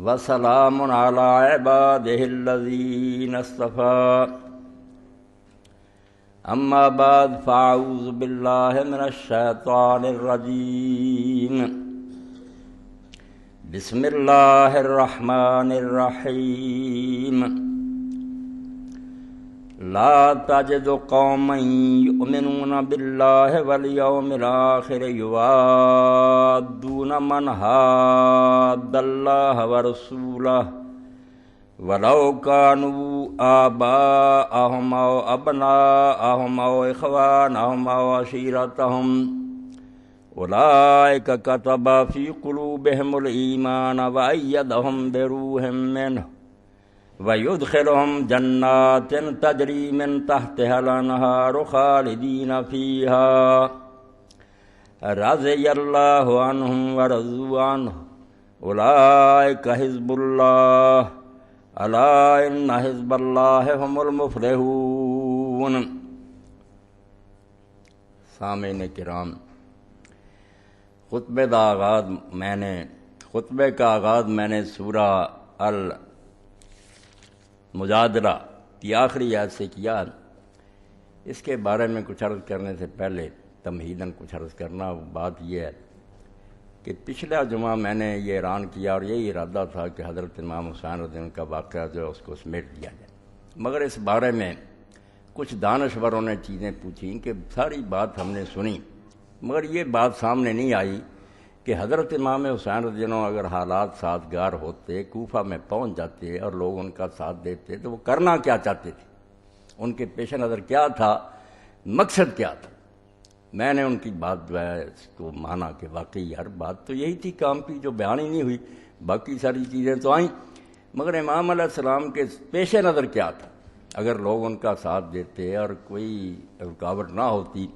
وسلام علی عبادہ الذین اصطفیٰ اما بعد فاعوذ باللہ من الشیطان الرجیم بسم اللہ الرحمن الرحیم لا تجد قوما یؤمنون باللہ والیوم الآخر یوادون من حاد اللہ ورسولہ ولو كانوا آباءهم أو أبناءهم أو إخوانهم أو عشيرتهم أولئك كتب في قلوبهم الإيمان وأيدهم بروح منه ويدخلهم جنات تجري من تحتها الأنهار خالدين فيها رضي الله عنهم ورضوا عنه أولئك حزب الله الا ان حزب اللہ هم المفلحون۔ سامعین کرام، خطبے کا آغاز میں نے سورہ المجادلہ کی آخری آیت سے کیا۔ اس کے بارے میں کچھ عرض کرنے سے پہلے تمہیداً کچھ عرض کرنا، بات یہ ہے کہ پچھلا جمعہ میں نے یہ اعلان کیا اور یہی ارادہ تھا کہ حضرت امام حسین رضی اللہ عنہ کا واقعہ جو ہے اس کو سمیٹ دیا جائے، مگر اس بارے میں کچھ دانشوروں نے چیزیں پوچھیں کہ ساری بات ہم نے سنی، مگر یہ بات سامنے نہیں آئی کہ حضرت امام حسین رضی اللہ عنہ اگر حالات سازگار ہوتے، کوفہ میں پہنچ جاتے اور لوگ ان کا ساتھ دیتے تو وہ کرنا کیا چاہتے تھے، ان کے پیش نظر کیا تھا، مقصد کیا تھا۔ میں نے ان کی بات جو ہے اس کو مانا کہ واقعی ہر بات تو یہی تھی کام کی جو بیان ہی نہیں ہوئی، باقی ساری چیزیں تو آئیں، مگر امام علیہ السلام کے پیش نظر کیا تھا۔ اگر لوگ ان کا ساتھ دیتے اور کوئی رکاوٹ نہ ہوتی،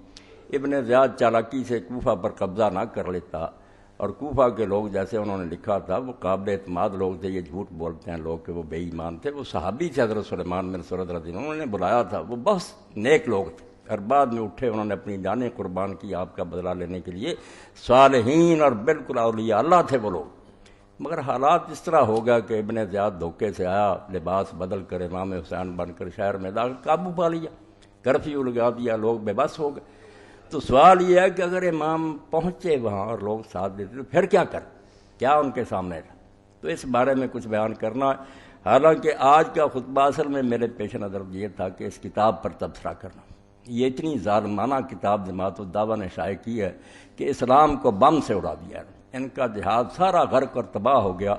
ابن زیاد چالاکی سے کوفہ پر قبضہ نہ کر لیتا، اور کوفہ کے لوگ جیسے انہوں نے لکھا تھا وہ قابل اعتماد لوگ تھے، یہ جھوٹ بولتے ہیں لوگ کہ وہ بے ایمان تھے، وہ صحابی تھے حضرت سلیمان بن سرد رضی اللہ عنہ، انہوں نے بلایا تھا، وہ بہت نیک لوگ تھے، اور بعد میں اٹھے انہوں نے اپنی جانیں قربان کی آپ کا بدلہ لینے کے لیے، صالحین اور بالکل اولیاء اللہ تھے وہ لوگ، مگر حالات اس طرح ہو گیا کہ ابن زیاد دھوکے سے آیا، لباس بدل کر امام حسین بن کر شہر میں داخل، قابو پا لیا، کرفیو لگا دیا، لوگ بے بس ہو گئے۔ تو سوال یہ ہے کہ اگر امام پہنچے وہاں اور لوگ ساتھ دیتے تو پھر کیا کر، کیا ان کے سامنے تھا، تو اس بارے میں کچھ بیان کرنا ہے۔ حالانکہ آج کا خطبہ اصل میں میرے پیش نظر یہ تھا کہ اس کتاب پر تبصرہ کرنا، یہ اتنی ظالمانہ کتاب جماعت الدعوہ نے شائع کی ہے کہ اسلام کو بم سے اڑا دیا ہے، ان کا جہاد سارا غرق اور تباہ ہو گیا،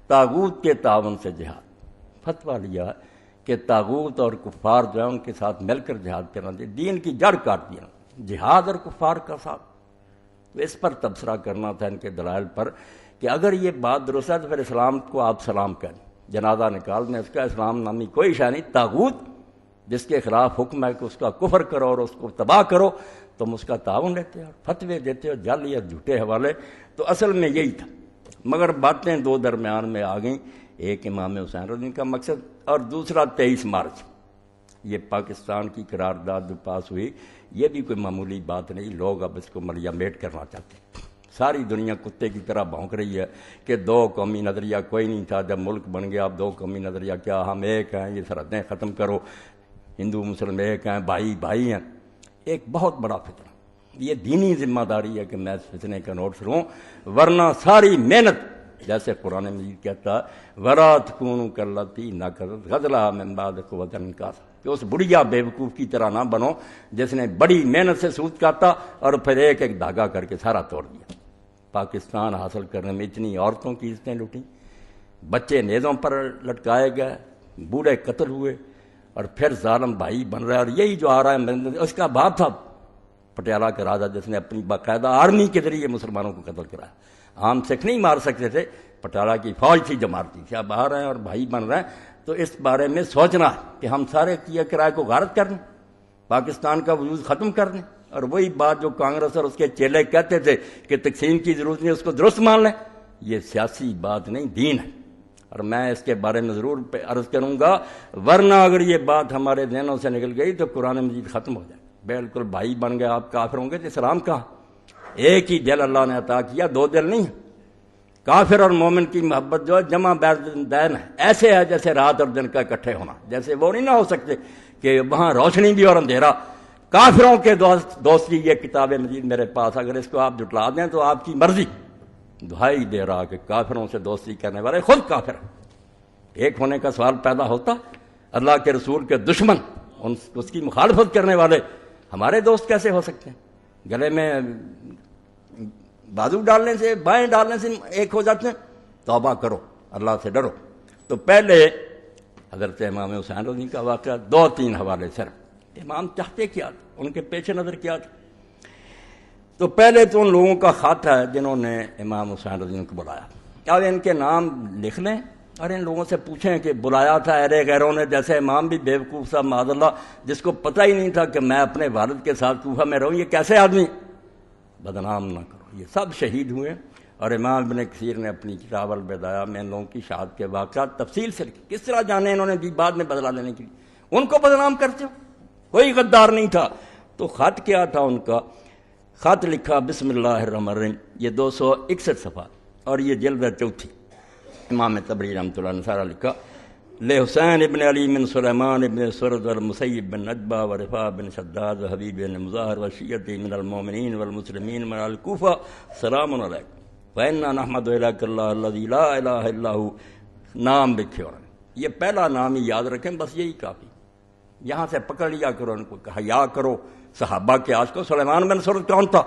طاغوت کے تعاون سے جہاد، فتویٰ لیا کہ طاغوت اور کفار جو ہے ان کے ساتھ مل کر جہاد کرنا چاہیے، دین کی جڑ کاٹ دیا جہاد اور کفار کا ساتھ۔ تو اس پر تبصرہ کرنا تھا، ان کے دلائل پر، کہ اگر یہ بات درست ہے تو پھر اسلام کو آپ سلام کریں، جنازہ نکال دیں، اس کا اسلام نامی کوئی شے نہیں، طاغوت جس کے خلاف حکم ہے کہ اس کا کفر کرو اور اس کو تباہ کرو، تم اس کا تعاون لیتے ہو، فتوے دیتے ہو، جعلی اور جھوٹے حوالے، تو اصل میں یہی تھا، مگر باتیں دو درمیان میں آ گئیں، ایک امام حسین رضی کا مقصد اور دوسرا 23 مارچ یہ پاکستان کی قرارداد جو پاس ہوئی، یہ بھی کوئی معمولی بات نہیں، لوگ اب اس کو ملیا میٹ کرنا چاہتے ہیں، ساری دنیا کتے کی طرح بھونک رہی ہے کہ دو قومی نظریہ کوئی نہیں تھا، جب ملک بن گیا اب دو قومی نظریہ کیا، ہم ایک ہیں، یہ سرحدیں ختم کرو، ہندو مسلم ایک ہیں، بھائی ہیں، ایک بہت بڑا فتنہ، یہ دینی ذمہ داری ہے کہ میں اس فتنے کا نوٹس لوں، ورنہ ساری محنت جیسے قرآن مجید کہتا وَلَا تَكُونُوا كَالَّتِي نَقَضَتْ غَزْلَهَا مِن بَعْدِ قُوَّةٍ أَنْكَاثًا، کہ اس بڑھیا بیوقوف کی طرح نہ بنو جس نے بڑی محنت سے سود کاٹا اور پھر ایک ایک دھاگا کر کے سارا توڑ دیا۔ پاکستان حاصل کرنے میں اتنی عورتوں کی عزتیں لوٹیں، بچے نیزوں پر لٹکائے گئے، بوڑھے قتل ہوئے، اور پھر ظالم بھائی بن رہا ہے، اور یہی جو آ رہا ہے اس کا باپ تھا پٹیالہ کا راجا جس نے اپنی باقاعدہ آرمی کے ذریعے مسلمانوں کو قتل کرایا، عام سکھ نہیں مار سکتے تھے، پٹیالہ کی فوج تھی جو مارتی تھی، اب آ رہے ہیں اور بھائی بن رہے ہیں، تو اس بارے میں سوچنا ہے کہ ہم سارے کیے کرائے کو غارت کر دیں، پاکستان کا وجود ختم کر دیں، اور وہی بات جو کانگریس اور اس کے چیلے کہتے تھے کہ تقسیم کی ضرورت نہیں، اس کو درست مان لیں، یہ سیاسی بات نہیں، دین ہے، اور میں اس کے بارے میں ضرور عرض کروں گا، ورنہ اگر یہ بات ہمارے ذہنوں سے نکل گئی تو قرآن مجید ختم ہو جائے، بالکل بھائی بن گئے، آپ کافر ہوں گے تو اسلام کہاں؟ ایک ہی دل اللہ نے عطا کیا، دو دل نہیں، کافر اور مومن کی محبت جو ہے جمع دین ایسے ہے جیسے رات اور دن کا اکٹھے ہونا. جیسے وہ نہیں نہ ہو سکتے کہ وہاں روشنی بھی اور اندھیرا. کافروں کے دوستی یہ کتاب مجید میرے پاس، اگر اس کو آپ جٹلا دیں تو آپ کی مرضی. دہائی دے رہا کہ کافروں سے دوستی کرنے والے خود کافر ہیں. ایک ہونے کا سوال پیدا ہوتا، اللہ کے رسول کے دشمن، اس کی مخالفت کرنے والے ہمارے دوست کیسے ہو سکتے ہیں؟ گلے میں بازو ڈالنے سے، بائیں ڈالنے سے ایک ہو جاتے ہیں. توبہ کرو، اللہ سے ڈرو. تو پہلے حضرت امام حسین رضی کا واقعہ، 2-3 حوالے صرف. امام چاہتے کیا تھے، ان کے پیش نظر کیا تھا. تو پہلے تو ان لوگوں کا خط ہے جنہوں نے امام حسین رضی کو بلایا. اب ان کے نام لکھ لیں اور ان لوگوں سے پوچھیں کہ بلایا تھا ارے غیروں نے. جیسے امام بھی بیوقوف صاحب معاذ اللہ، جس کو پتہ ہی نہیں تھا کہ میں اپنے والد کے ساتھ کوفہ میں رہوں. یہ کیسے آدمی؟ بدنام نہ کرو. یہ سب شہید ہوئے. اور امام ابن کثیر نے اپنی کتاب البدایہ میں ان لوگوں کی شہادت کے واقعات تفصیل سے لکھی. کس طرح جانے انہوں نے بھی بعد میں بدلہ لینے کے لیے ان کو بدنام کرتے ہو. کوئی غدار نہیں تھا. تو خط کیا تھا ان کا؟ خط لکھا بسم اللہ الرحمن الرحیم. یہ 261 صفحہ اور یہ جلد 4. امام طبری رحمۃ اللہ نے سارا لکھا. لحسین ابن علی من سلیمان ابن سرد والمسیب بن نجبہ ورفاع بن شداد وحبیب بن مظاہر وشیعت من المؤمنین والمسلمین من الکوفہ سلام علیکم فإنا نحمد إليك اللہ الذی لا الہ الا ہو. نام لکھے. اور یہ پہلا نام ہی یاد رکھیں، بس یہی کافی. یہاں سے پکڑ لیا کرو ان کو، حیا کرو. صحابہ کے آج کو سلیمان بن سرد کون تھا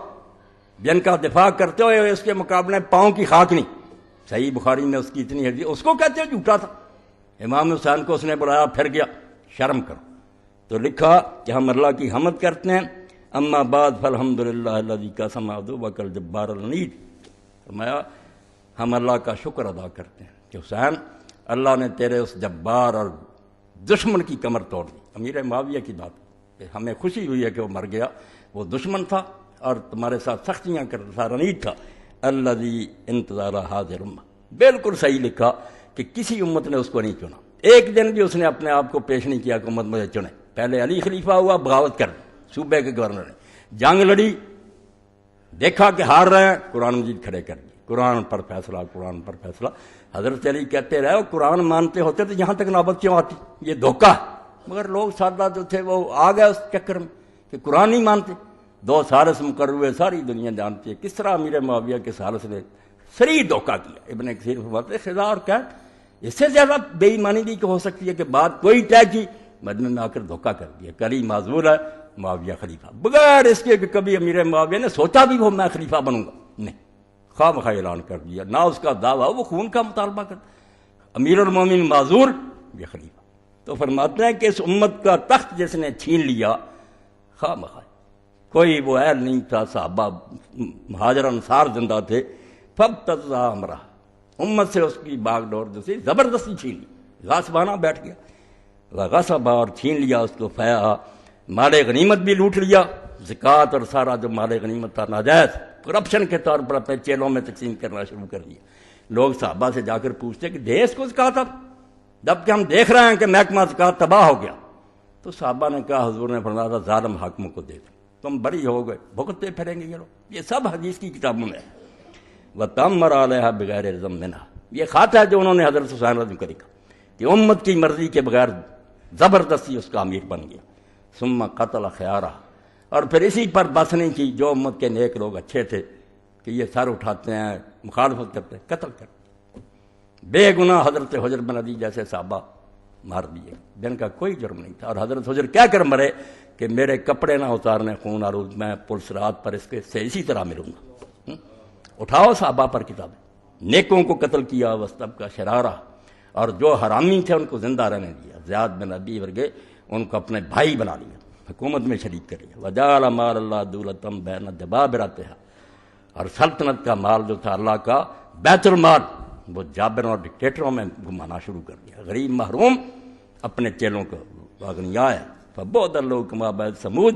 جن کا دفاع کرتے ہوئے اس کے مقابلے پاؤں کی خاک نہیں. صحیح بخاری میں اس کی اتنی حدیث، اس کو کہتے ہیں جھوٹا تھا. امام حسین کو اس نے بلایا، پھر گیا. شرم کرو. تو لکھا کہ ہم اللہ کی حمد کرتے ہیں. اما بعد فالحمدللہ الذی قسم عدوک الجبار العنید. فرمایا ہم اللہ کا شکر ادا کرتے ہیں کہ حسین، اللہ نے تیرے اس جبار اور دشمن کی کمر توڑ دی. امیر معاویہ کی بات کہ ہمیں خوشی ہوئی ہے کہ وہ مر گیا. وہ دشمن تھا اور تمہارے ساتھ سختیاں کرتا تھا، رنید تھا. الذی انتظار حاضر امہ. بالکل صحیح لکھا کہ کسی امت نے اس کو نہیں چنا. ایک دن بھی اس نے اپنے آپ کو پیش نہیں کیا کہ امت مجھے چنے. پہلے علی خلیفہ ہوا، بغاوت کر دی. صوبے کے گورنر نے جنگ لڑی، دیکھا کہ ہار رہے ہیں، قرآن مجید کھڑے کر دی. قرآن پر فیصلہ، قرآن پر فیصلہ. حضرت علی کہتے رہے قرآن مانتے ہوتے تو یہاں تک نوبت کیوں آتی؟ یہ دھوکہ ہے. مگر لوگ سادہ جو تھے وہ آ گئے اس چکر میں کہ قرآن نہیں مانتے. 2 سالس مقرر ہوئے، ساری دنیا جانتی ہے کس طرح امیر معاویہ کے سالس نے سری دھوکہ کیا. ابن کثیر فرماتے خدا اور قید اس سے زیادہ بے ایمانی بھی ہو سکتی ہے کہ بات کوئی طے کی، مجمع میں آ کر دھوکہ کر دیا. کلی معذور ہے، معاویہ خلیفہ، بغیر اس کے کہ کبھی امیر معاویہ نے سوچا بھی وہ میں خلیفہ بنوں گا. نہیں، خواہ مخواہ اعلان کر دیا. نہ اس کا دعویٰ، وہ خون کا مطالبہ کرتا. امیر المومنین معذور، یہ خلیفہ. تو فرماتے ہیں کہ اس امت کا تخت جس نے چھین لیا، خواہ مخواہ کوئی وہ اہل نہیں تھا. صحابہ مہاجر انصار زندہ تھے. فابتزا امرہ، امت سے اس کی باغ ڈور جو سی زبردستی چھین لی. غاصبانہ بیٹھ گیا، غصب اور چھین لیا اس کو. فیا مال غنیمت بھی لوٹ لیا، زکوٰۃ اور سارا جو مال غنیمت تھا ناجائز کرپشن کے طور پر اپنے چیلوں میں تقسیم کرنا شروع کر دیا. لوگ صحابہ سے جا کر پوچھتے کہ دے اس کو زکوٰۃ. اب جب کہ ہم دیکھ رہے ہیں کہ محکمہ زکوٰۃ تباہ ہو گیا. تو صحابہ نے کہا، حضور نے فرمایا تھا ظالم حاکموں کو دے دو، تم بری ہو گئے، بھگتتے پھریں گے یہ لوگ. یہ سب حدیث کی کتابوں میں ہے. وَتَمَّرَ عَلَيْهَا بِغَيْرِ رِضًا مِنْهَا. یہ خط ہے جو انہوں نے حضرت حسین رضی کو لکھا کہ امت کی مرضی کے بغیر زبردستی اس کا امیر بن گیا. ثم قتل خیارہ، اور پھر اسی پر بس نہیں کی. جو امت کے نیک لوگ اچھے تھے کہ یہ سر اٹھاتے ہیں، مخالفت کرتے ہیں، قتل کرتے. بے گناہ حضرت حجر بن علی جیسے صحابہ مار دیے جن کا کوئی جرم نہیں تھا. اور حضرت حجر کہہ کر مرے کہ میرے کپڑے نہ اتارنے خون آلود، میں پلس رات پر اس کے سے اسی طرح ملوں گا. اٹھاؤ صحابہ پر کتابیں. نیکوں کو قتل کیا، وسطب کا شرارہ، اور جو حرامی تھے ان کو زندہ رہنے دیا. زیاد بن ابی ورگے ان کو اپنے بھائی بنا لیا، حکومت میں شریک کر لیا. وجعل مال اللہ دولتم بین جبابرتہا، اور سلطنت کا مال جو تھا اللہ کا بیت المال وہ جابروں اور ڈکٹیٹروں میں گھمانا شروع کر دیا. غریب محروم اپنے چیلوں کو اغنیاء ہے. فبعدا لہم کما بعد ثمود،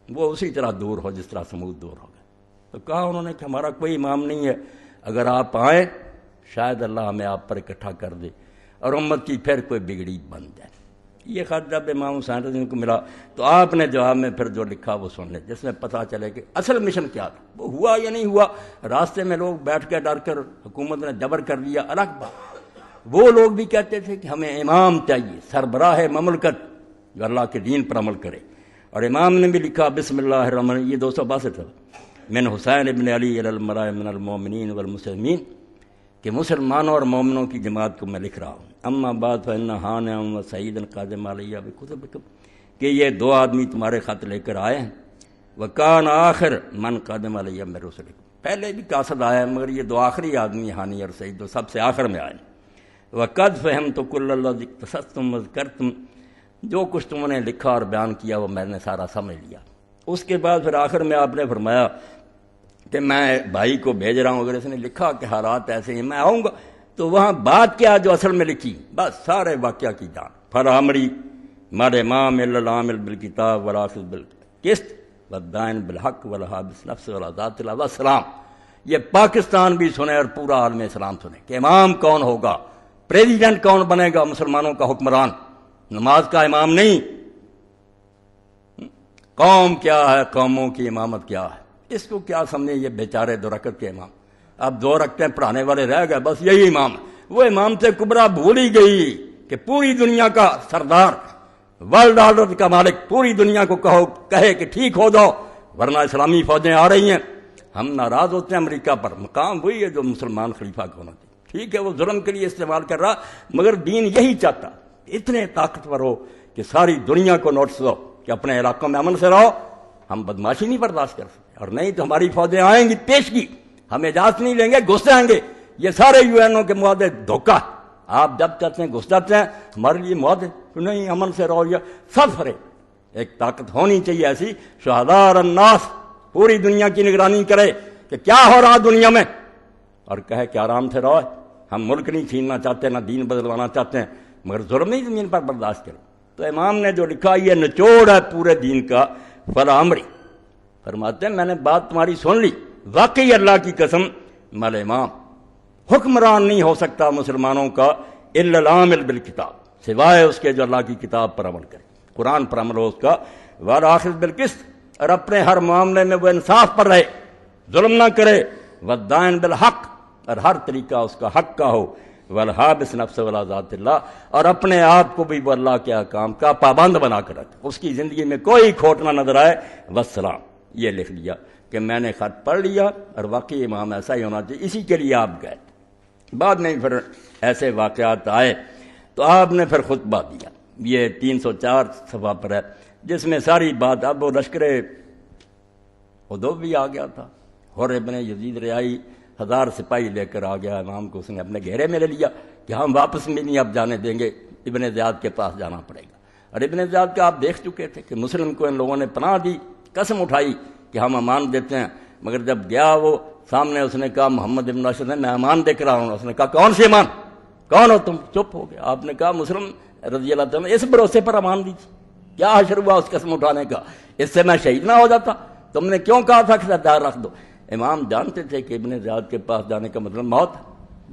وہ اسی طرح دور ہو جس طرح سمود دور ہو گئے. تو کہا انہوں نے کہ ہمارا کوئی امام نہیں ہے، اگر آپ آئیں شاید اللہ ہمیں آپ پر اکٹھا کر دے اور امت کی پھر کوئی بگڑی بن جائے. یہ خط جب امام حسین رضی اللہ عنہ کو ملا تو آپ نے جواب میں پھر جو لکھا وہ سن لیں، جس میں پتہ چلے کہ اصل مشن کیا تھا، وہ ہوا یا نہیں ہوا۔ راستے میں لوگ بیٹھ کے ڈر کر حکومت نے جبر کر دیا، الگ بات۔ وہ لوگ بھی کہتے تھے کہ ہمیں امام چاہیے، سربراہ مملکت جو اللہ کے دین پر عمل کرے، اور امام نے بھی لکھا بسم اللہ الرحمن الرحیم، یہ 262 من حسین ابن علی علی المرائے من المؤمنین والمسلمین، کہ مسلمانوں اور مومنوں کی جماعت کو میں لکھ رہا ہوں۔ اما بعد فإن حانع و سعید قادم علیہ بکتبکم، کہ یہ دو آدمی تمہارے خط لے کر آئے ہیں، وکان آخر من قادم علیہ من رسلکم، پہلے بھی قاصد آیا ہے مگر یہ دو آخری آدمی حانی اور سعید جو سب سے آخر میں آئے ہیں۔ وقد فہمت کل الذی اقتصصتم وذکرتم، جو کچھ تم نے لکھا اور بیان کیا وہ میں نے سارا سمجھ لیا۔ اس کے بعد پھر آخر میں آپ نے فرمایا کہ میں بھائی کو بھیج رہا ہوں، اگر اس نے لکھا کہ حالات ایسے ہیں میں آؤں گا، تو وہاں بات کیا جو اصل میں لکھی، بس سارے واقعہ کی جان۔ فَالْأَمْرِ مَرْ امام العامل بالکتاب والآخذ بالقسط والدائن بالحق والحابس نفس والذات اللہ والسلام۔ یہ پاکستان بھی سنے اور پورا عالم اسلام سنے کہ امام کون ہوگا، پریزیڈنٹ کون بنے گا، مسلمانوں کا حکمران، نماز کا امام نہیں۔ قوم کیا ہے، قوموں کی امامت کیا ہے، اس کو کیا سمجھیں یہ بیچارے دو رکعت کے امام، اب 2 رکعتیں پڑھانے والے رہ گئے، بس یہی امام ہے۔ وہ امام سے کبریٰ بھول ہی گئی کہ پوری دنیا کا سردار، ورلڈ آرڈر کا مالک، پوری دنیا کو کہے کہ ٹھیک ہو جاؤ ورنہ اسلامی فوجیں آ رہی ہیں۔ ہم ناراض ہوتے ہیں امریکہ پر، مقام وہی ہے جو مسلمان خلیفہ کو ہونا چاہیے۔ ٹھیک ہے وہ ظلم کے لیے استعمال کر رہا، مگر دین یہی چاہتا اتنے طاقتور ہو کہ ساری دنیا کو نوٹس دو کہ اپنے علاقوں میں امن سے رہو، ہم بدماشی نہیں برداشت کر سکتے، اور نہیں تو ہماری فوجیں آئیں گی پیشگی، ہم اجازت نہیں لیں گے، گھس جائیں گے۔ یہ سارے یو این او کے معاہدے دھوکہ، آپ جب چاہتے ہیں گھس جاتے ہیں، ہمارے لیے معاہدے نہیں، امن سے رہو، یا سب فرے۔ ایک طاقت ہونی چاہیے ایسی، شہداء الناس، پوری دنیا کی نگرانی کرے کہ کیا ہو رہا دنیا میں، اور کہے کہ آرام سے رہو، ہم ملک نہیں چھیننا چاہتے، نہ دین بدلوانا چاہتے ہیں، مگر ظلم نہیں زمین پر برداشت کرو۔ تو امام نے جو لکھا یہ نچوڑ ہے پورے دین کا۔ فالامری، فرماتے ہیں میں نے بات تمہاری سن لی، واقعی اللہ کی قسم مل امام، حکمران نہیں ہو سکتا مسلمانوں کا الا العامل بالکتاب، سوائے اس کے جو اللہ کی کتاب پر عمل کرے، قرآن پر عمل ہو اس کا، والآخذ بالقسط، اور اپنے ہر معاملے میں وہ انصاف پر رہے، ظلم نہ کرے، والدائن بالحق، اور ہر طریقہ اس کا حق کا ہو، والحابس نفس ولا ذات اللہ، اور اپنے آپ کو بھی وہ اللہ کے احکام کا پابند بنا کر رکھے، اس کی زندگی میں کوئی کھوٹ نہ نظر آئے، والسلام۔ یہ لکھ لیا کہ میں نے خط پڑھ لیا اور واقعی امام ایسا ہی ہونا چاہیے، اسی کے لیے آپ گئے۔ بعد میں پھر ایسے واقعات آئے تو آپ نے پھر خطبہ دیا، یہ 304 صفحہ پر ہے، جس میں ساری بات، اب وہ لشکر بھی آ گیا تھا، حر ابن یزید ریائی 1000 سپاہی لے کر آ گیا امام کو، اس نے اپنے گھیرے میں لے لیا کہ ہم واپس بھی نہیں اب جانے دیں گے، ابن زیاد کے پاس جانا پڑے گا۔ اور ابن زیاد کا آپ دیکھ چکے تھے کہ مسلم کو ان لوگوں نے پناہ دی، قسم اٹھائی کہ ہم امان دیتے ہیں، مگر جب گیا وہ سامنے، اس نے کہا محمد ابن اشد نے میں امان دیکھ رہا ہوں، اس نے کہا کون سی امان، کون ہو تم، چپ ہو گیا۔ آپ نے کہا مسلم رضی اللہ تعالیٰ اس بھروسے پر امان دی تھی، کیا حشر ہوا اس قسم اٹھانے کا، اس سے میں شہید نہ ہو جاتا، تم نے کیوں کہا تھا کہ سردار رکھ دو۔ امام جانتے تھے کہ ابن زیاد کے پاس جانے کا مطلب موت،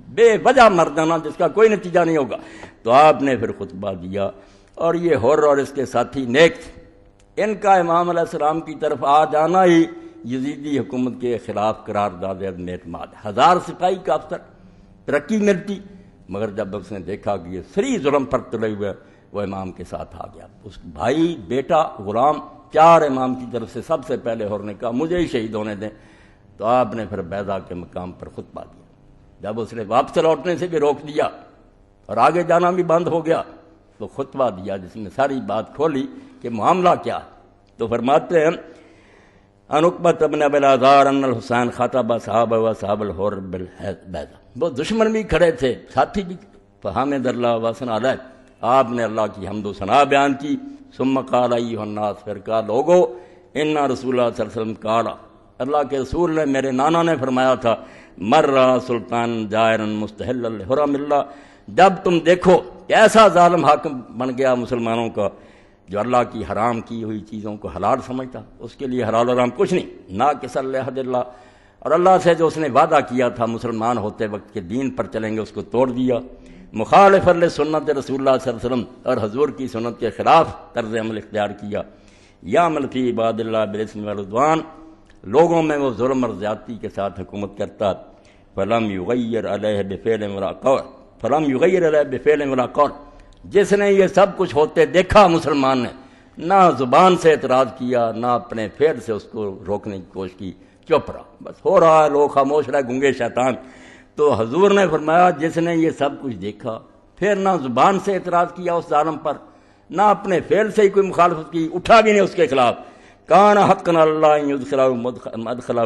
بے وجہ مر جانا جس کا کوئی نتیجہ نہیں ہوگا۔ تو آپ نے پھر خطبہ دیا، اور یہ حر اور اس کے ساتھی نیک تھے، ان کا امام علیہ السلام کی طرف آ جانا ہی یزیدی حکومت کے خلاف قرارداد عدم اعتماد، 1000 سپاہی کا افسر، ترقی ملتی، مگر جب اس نے دیکھا کہ یہ سری ظلم پر تلے ہوئے، وہ امام کے ساتھ آ گیا، اس بھائی، بیٹا، غلام، 4 امام کی طرف سے سب سے پہلے حر نے کہا مجھے ہی شہید ہونے دیں۔ تو آپ نے پھر بیضا کے مقام پر خطبہ دیا، جب اس نے واپس لوٹنے سے بھی روک دیا اور آگے جانا بھی بند ہو گیا، تو خطبہ دیا جس میں ساری بات کھولی کہ معاملہ کیا۔ تو فرماتے ہیں ان عقبۃ بن ابی العذار ان الحسین خطب صحابہ و صحاب الحر بالبیضا، وہ دشمن بھی کھڑے تھے، ساتھی بھی، فحمد اللہ وثنا علیہ، آپ نے اللہ کی حمد و ثنا بیان کی، ثم قال ایھا الناس، پھر کہا لوگو ان رسول اللہ صلی اللہ علیہ وسلم قال، اللہ کے رسول نے، میرے نانا نے فرمایا تھا، مر سلطان جائرا مستحل الحرم اللہ، جب تم دیکھو کہ ایسا ظالم حاکم بن گیا مسلمانوں کا جو اللہ کی حرام کی ہوئی چیزوں کو حلال سمجھتا، اس کے لیے حلال حرام کچھ نہیں، ناقص لعہد اللہ، اور اللہ سے جو اس نے وعدہ کیا تھا مسلمان ہوتے وقت کے دین پر چلیں گے اس کو توڑ دیا، مخالف سنت رسول اللہ صلی اللہ علیہ وسلم اور حضور کی سنت کے خلاف طرز عمل اختیار کیا، یعمل فی عباد اللہ بالاسم والعدوان، لوگوں میں وہ ظلم اور زیادتی کے ساتھ حکومت کرتا، فلم یغیر علیہ بفعل ولا قول، فلم یغیر علیہ بفعل ولا قول، جس نے یہ سب کچھ ہوتے دیکھا مسلمان نے نہ زبان سے اعتراض کیا نہ اپنے فعل سے اس کو روکنے کی کوشش کی، چپ رہا، بس ہو رہا ہے، لوگ خاموش رہے، گنگے شیطان۔ تو حضور نے فرمایا جس نے یہ سب کچھ دیکھا پھر نہ زبان سے اعتراض کیا اس ظالم پر نہ اپنے فعل سے ہی کوئی مخالفت کی، اٹھا بھی نہیں اس کے خلاف، کان حقا اللہ یدخلہ مدخلہ،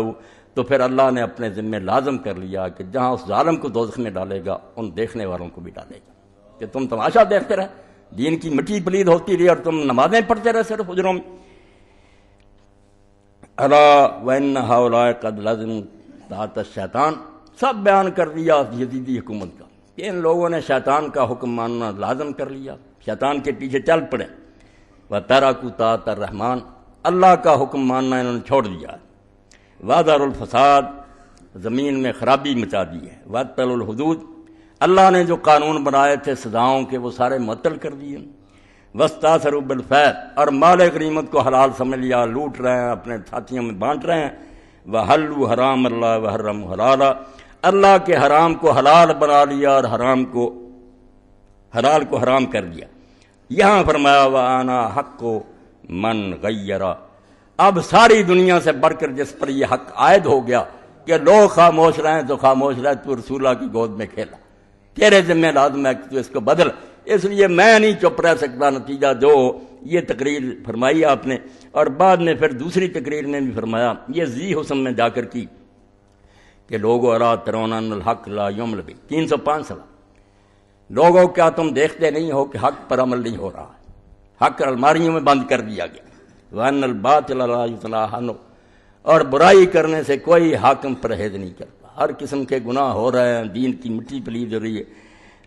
تو پھر اللہ نے اپنے ذمہ لازم کر لیا کہ جہاں اس ظالم کو دوزخ میں ڈالے گا ان دیکھنے والوں کو بھی ڈالے گا، کہ تم تماشا دیکھتے رہے، دین کی مٹی پلید ہوتی رہی اور تم نمازیں پڑھتے رہے صرف حجروں میں۔ الا وان ہؤلاء قد لزموا طاعت الشیطان، سب بیان کر دیا یزیدی حکومت کا کہ ان لوگوں نے شیطان کا حکم ماننا لازم کر لیا، شیطان کے پیچھے چل پڑے، وترکوا طاعت الرحمن، اللہ کا حکم ماننا انہوں نے چھوڑ دیا، وَأَظْهَرُوا الْفَسَادَ، زمین میں خرابی مچا دی ہے، وَأَبْطَلُوا الْحُدُودَ، اللہ نے جو قانون بنائے تھے سزاؤں کے وہ سارے معطل کر دیے، وَاسْتَأْثَرُوا بِالْفَیْءِ، اور مال غنیمت کو حلال سمجھ لیا، لوٹ رہے ہیں، اپنے ساتھیوں میں بانٹ رہے ہیں، وَحَلُّوا حرام اللہ وَحَرَّمُوا حلالا، اللہ کے حرام کو حلال بنا لیا اور حلال کو حرام کر دیا۔ یہاں فرمایا وَأَنَا حَقُّ مَنْ غَيَّرَ، اب ساری دنیا سے بڑھ کر جس پر یہ حق عائد ہو گیا کہ لوگ خاموش رہیں تو خاموش رہے، تو رسول اللہ کی گود میں کھیلا، تیرے ذمہ لازم ہے کہ تو اس کو بدل، اس لیے میں نہیں چپ رہ سکتا۔ نتیجہ جو یہ تقریر فرمائی آپ نے، اور بعد میں پھر دوسری تقریر میں بھی فرمایا، یہ ذی حسن میں جا کر کی کہ لوگو الا ترون ان الحق لا یعمل بہ، 305 صفحہ، لوگوں کیا تم دیکھتے نہیں ہو کہ حق پر عمل نہیں ہو رہا ہے، حق الماریوں میں بند کر دیا گیا، وَأَنَّ الْبَاطِلَ لَا يُطْلَعُ عَنْهُ، اور برائی کرنے سے کوئی حاکم پرہیز نہیں کرتا، ہر قسم کے گناہ ہو رہے ہیں، دین کی مٹی پلید ہو رہی ہے،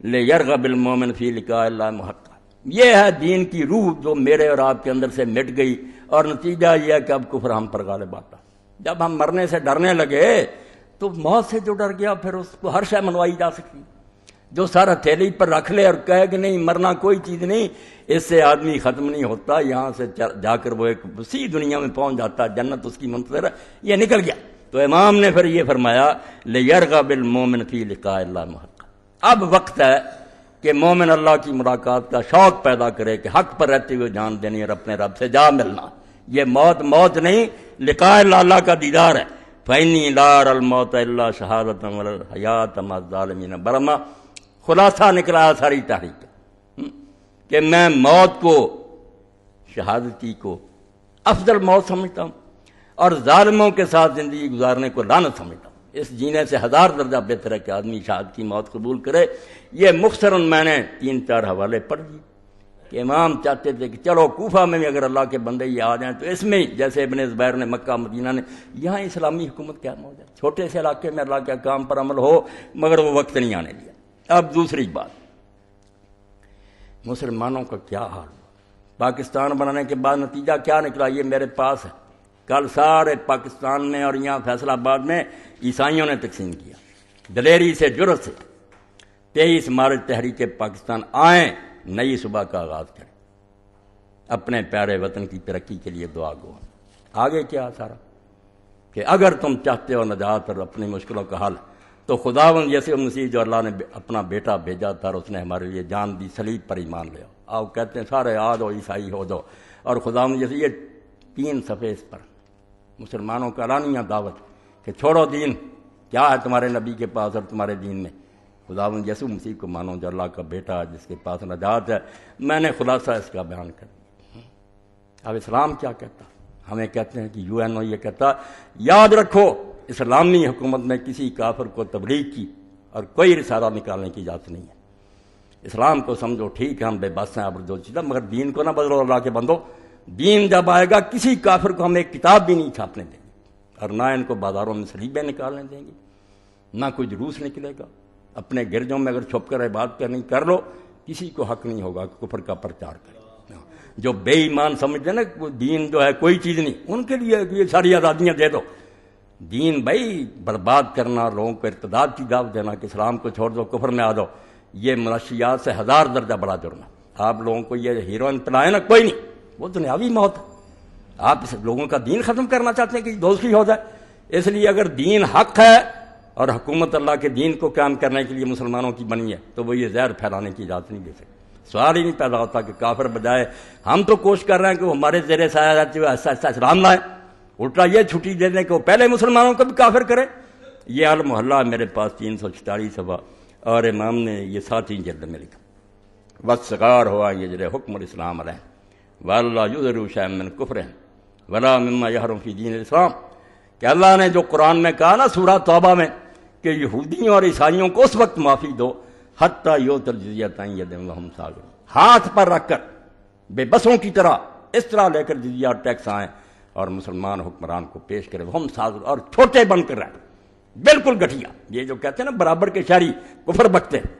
لِيَرْغَبِ الْمُؤْمِنُ فِي لِقَاءِ اللَّهِ مُحَقًّا، یہ ہے دین کی روح جو میرے اور آپ کے اندر سے مٹ گئی، اور نتیجہ یہ ہے کہ اب کفر ہم پر غالب آتا۔ جب ہم مرنے سے ڈرنے لگے تو موت سے جو ڈر گیا پھر اس کو ہر شے منوائی جا سکتی، جو سارا تھیلی پر رکھ لے اور کہے کہ نہیں مرنا کوئی چیز نہیں، اس سے آدمی ختم نہیں ہوتا، یہاں سے جا کر وہ ایک وسیع دنیا میں پہنچ جاتا ہے، جنت اس کی منتظر ہے، یہ نکل گیا۔ تو امام نے پھر یہ فرمایا لِيَرْغَبِ الْمُؤْمِنُ فِي لِقَاءِ اللَّهِ مُحَقًّا، اب وقت ہے کہ مومن اللہ کی ملاقات کا شوق پیدا کرے کہ حق پر رہتے ہوئے جان دینی اور اپنے رب سے جا ملنا، یہ موت نہیں، لقاء اللہ کا دیدار ہے۔ فَإِنِّي لَا أَرَى الْمَوْتَ إِلَّا شَهَادَةً وَلَا الْحَيَاةَ مَعَ الظَّالِمِينَ برما، خلاصہ نکلا ساری تحریک کہ میں موت کو، شہادتی کو افضل موت سمجھتا ہوں اور ظالموں کے ساتھ زندگی گزارنے کو لعنت سمجھتا ہوں، اس جینے سے 1000 درجہ بہتر ہے کہ آدمی شہادت کی موت قبول کرے۔ یہ مختصراً میں نے 3-4 حوالے پڑھ دیے کہ امام چاہتے تھے کہ چلو کوفہ میں بھی اگر اللہ کے بندے یہ آ جائیں تو اس میں جیسے ابن زبیر نے مکہ مدینہ نے، یہاں اسلامی حکومت کیا موجود ہے، چھوٹے سے علاقے میں اللہ کے کام پر عمل ہو، مگر وہ وقت نہیں آنے دیا۔ اب دوسری بات، مسلمانوں کا کیا حال ہوا، پاکستان بنانے کے بعد نتیجہ کیا نکلا، یہ میرے پاس ہے، کل سارے پاکستان میں اور یہاں فیصل آباد میں عیسائیوں نے تقسیم کیا، دلیری سے، جرأت سے۔ 23 مارچ تحریک پاکستان آئیں، نئی صبح کا آغاز کریں، اپنے پیارے وطن کی ترقی کے لیے دعا گو۔ آگے کیا سارا کہ اگر تم چاہتے ہو نجات اور اپنی مشکلوں کا حل تو خداوند جیسے مسیح جو اللہ نے اپنا بیٹا بھیجا تھا اور اس نے ہمارے لیے جان دی، صلیب پر ایمان لے آؤ، کہتے ہیں سارے آ جاؤ عیسائی ہو جاؤ، اور خداوند جیسے یہ 3 صفحے اس پر مسلمانوں کا اعلانیہ دعوت کہ چھوڑو دین، کیا ہے تمہارے نبی کے پاس اور تمہارے دین میں، خداوند یسوع مسیح کو مانو جو اللہ کا بیٹا ہے جس کے پاس نجات ہے۔ میں نے خلاصہ اس کا بیان کر دیا۔ اب اسلام کیا کہتا، ہمیں کہتے ہیں کہ UNO یہ کہتا، یاد رکھو اسلامی حکومت میں کسی کافر کو تبلیغ کی اور کوئی رسالہ نکالنے کی اجازت نہیں ہے۔ اسلام کو سمجھو ٹھیک ہے ہم بے بس ہیں اب جو چیزیں، مگر دین کو نہ بدلو، اللہ کے بندو، دین جب آئے گا کسی کافر کو ہم ایک کتاب بھی نہیں چھاپنے دیں گے اور نہ ان کو بازاروں میں صلیبیں نکالنے دیں گے، نہ کوئی جلوس نکلے گا، اپنے گرجوں میں اگر چھپ کر عبادت کرنی کر لو، کسی کو حق نہیں ہوگا کہ کفر کا پرچار کرے۔ جو بے ایمان سمجھتے ہیں نا دین جو ہے کوئی چیز نہیں، ان کے لیے یہ ساری آزادیاں دے دو، دین بھائی برباد کرنا، لوگوں کو ارتداد کی دعوت دینا کہ اسلام کو چھوڑ دو کفر میں آ جاؤ، یہ منشیات سے 1000 درجہ بڑا جرم ہے۔ آپ لوگوں کو یہ ہیروئن پلائے نا، کوئی نہیں، وہ دنیاوی موت ہے۔ آپ اس لوگوں کا دین ختم کرنا چاہتے ہیں کہ دوستی ہو جائے۔ اس لیے اگر دین حق ہے اور حکومت اللہ کے دین کو قائم کرنے کے لیے مسلمانوں کی بنی ہے تو وہ یہ زہر پھیلانے کی اجازت نہیں دے سکتے۔ سوال ہی نہیں پیدا ہوتا کہ کافر بجائے ہم تو کوشش کر رہے ہیں کہ وہ ہمارے زیر سایہ رہتے ہوئے ایسا ایسا اسلام لائیں، الٹا یہ چھٹی دے دیں کہ وہ پہلے مسلمانوں کو بھی کافر کرے۔ یہ المحلہ میرے پاس 346 صفحہ اور امام نے یہ 7 جلد میں لکھا۔ والصغار ہوا یجری حکم الاسلام علیہ واللہ یظہر شیئا من کفر ولا مما یحرم فی دین الاسلام، کہ اللہ نے جو قرآن میں کہا نا سورہ توبہ میں کہ یہودیوں اور عیسائیوں کو اس وقت معافی دو حتیٰ یؤتوا الجزیۃ عن ید وہم صاغرون، ہاتھ پر رکھ کر بے بسوں کی طرح اس طرح لے کر جزیہ اور ٹیکس آئیں اور مسلمان حکمران کو پیش کرے وہم صاغرون، اور چھوٹے بن کر رہیں، بالکل گٹھیا۔ یہ جو کہتے ہیں نا برابر کے شہری کفر بکتے ہیں،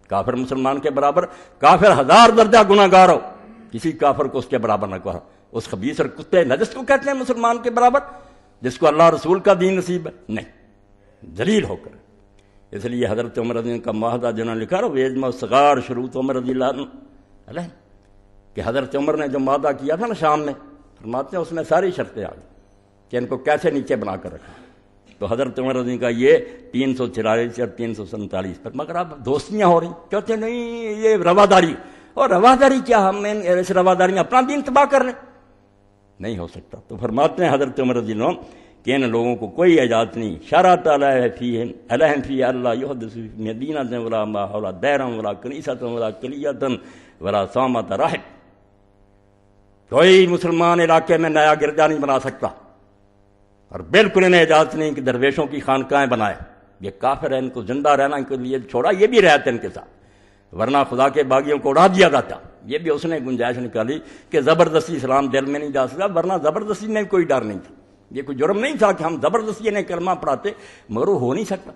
کافر مسلمان کے برابر، کافر 1000 درجہ گناہ گار ہو کسی کافر کو اس کے برابر نہ کرو۔ اس خبیث اور کتے نجس کو کہتے ہیں مسلمان کے برابر جس کو اللہ رسول کا دین نصیب ہے؟ نہیں، ذلیل ہو کر۔ اس لیے حضرت عمر رضی اللہ عنہ کا معاہدہ جنہوں نے لکھا رہا ویجمع الصغار شروط عمر رضی اللہ عنہ کہ حضرت عمر نے جو معاہدہ کیا تھا نا شام میں، فرماتے ہیں اس میں ساری شرطیں آ گئی کہ ان کو کیسے نیچے بنا کر رکھا۔ تو حضرت عمر رضی کا یہ 344 اور 347 پر، مگر اب دوستیاں ہو رہی، کہتے نہیں یہ رواداری، اور رواداری کیا، ہم اس رواداری میں اپنا دین تباہ کر رہے ہیں، نہیں ہو سکتا۔ تو فرماتے ہیں حضرت عمر رضی اللہ عنہ کہ ان لوگوں کو کوئی اجازت نہیں، شرط علیہم فی اللہ یحدث مدینہ ولا ما حول دیرا ولا کنیسۃ ولا کلیۃ ولا صامت راہب، کوئی مسلمان علاقے میں نیا گرجا نہیں بنا سکتا، اور بالکل انہیں اجازت نہیں کہ درویشوں کی خانقاہیں بنائے۔ یہ کافر ہے، ان کو زندہ رہنا ان کے لیے چھوڑا، یہ بھی رہتے ان کے ساتھ، ورنہ خدا کے باغیوں کو اڑا دیا جاتا۔ یہ بھی اس نے گنجائش نکالی کہ زبردستی اسلام دل میں نہیں جا سکتا، ورنہ زبردستی میں کوئی ڈر نہیں تھا، یہ کوئی جرم نہیں تھا کہ ہم زبردستی انہیں کلمہ پڑھاتے، مگر وہ ہو نہیں سکتا،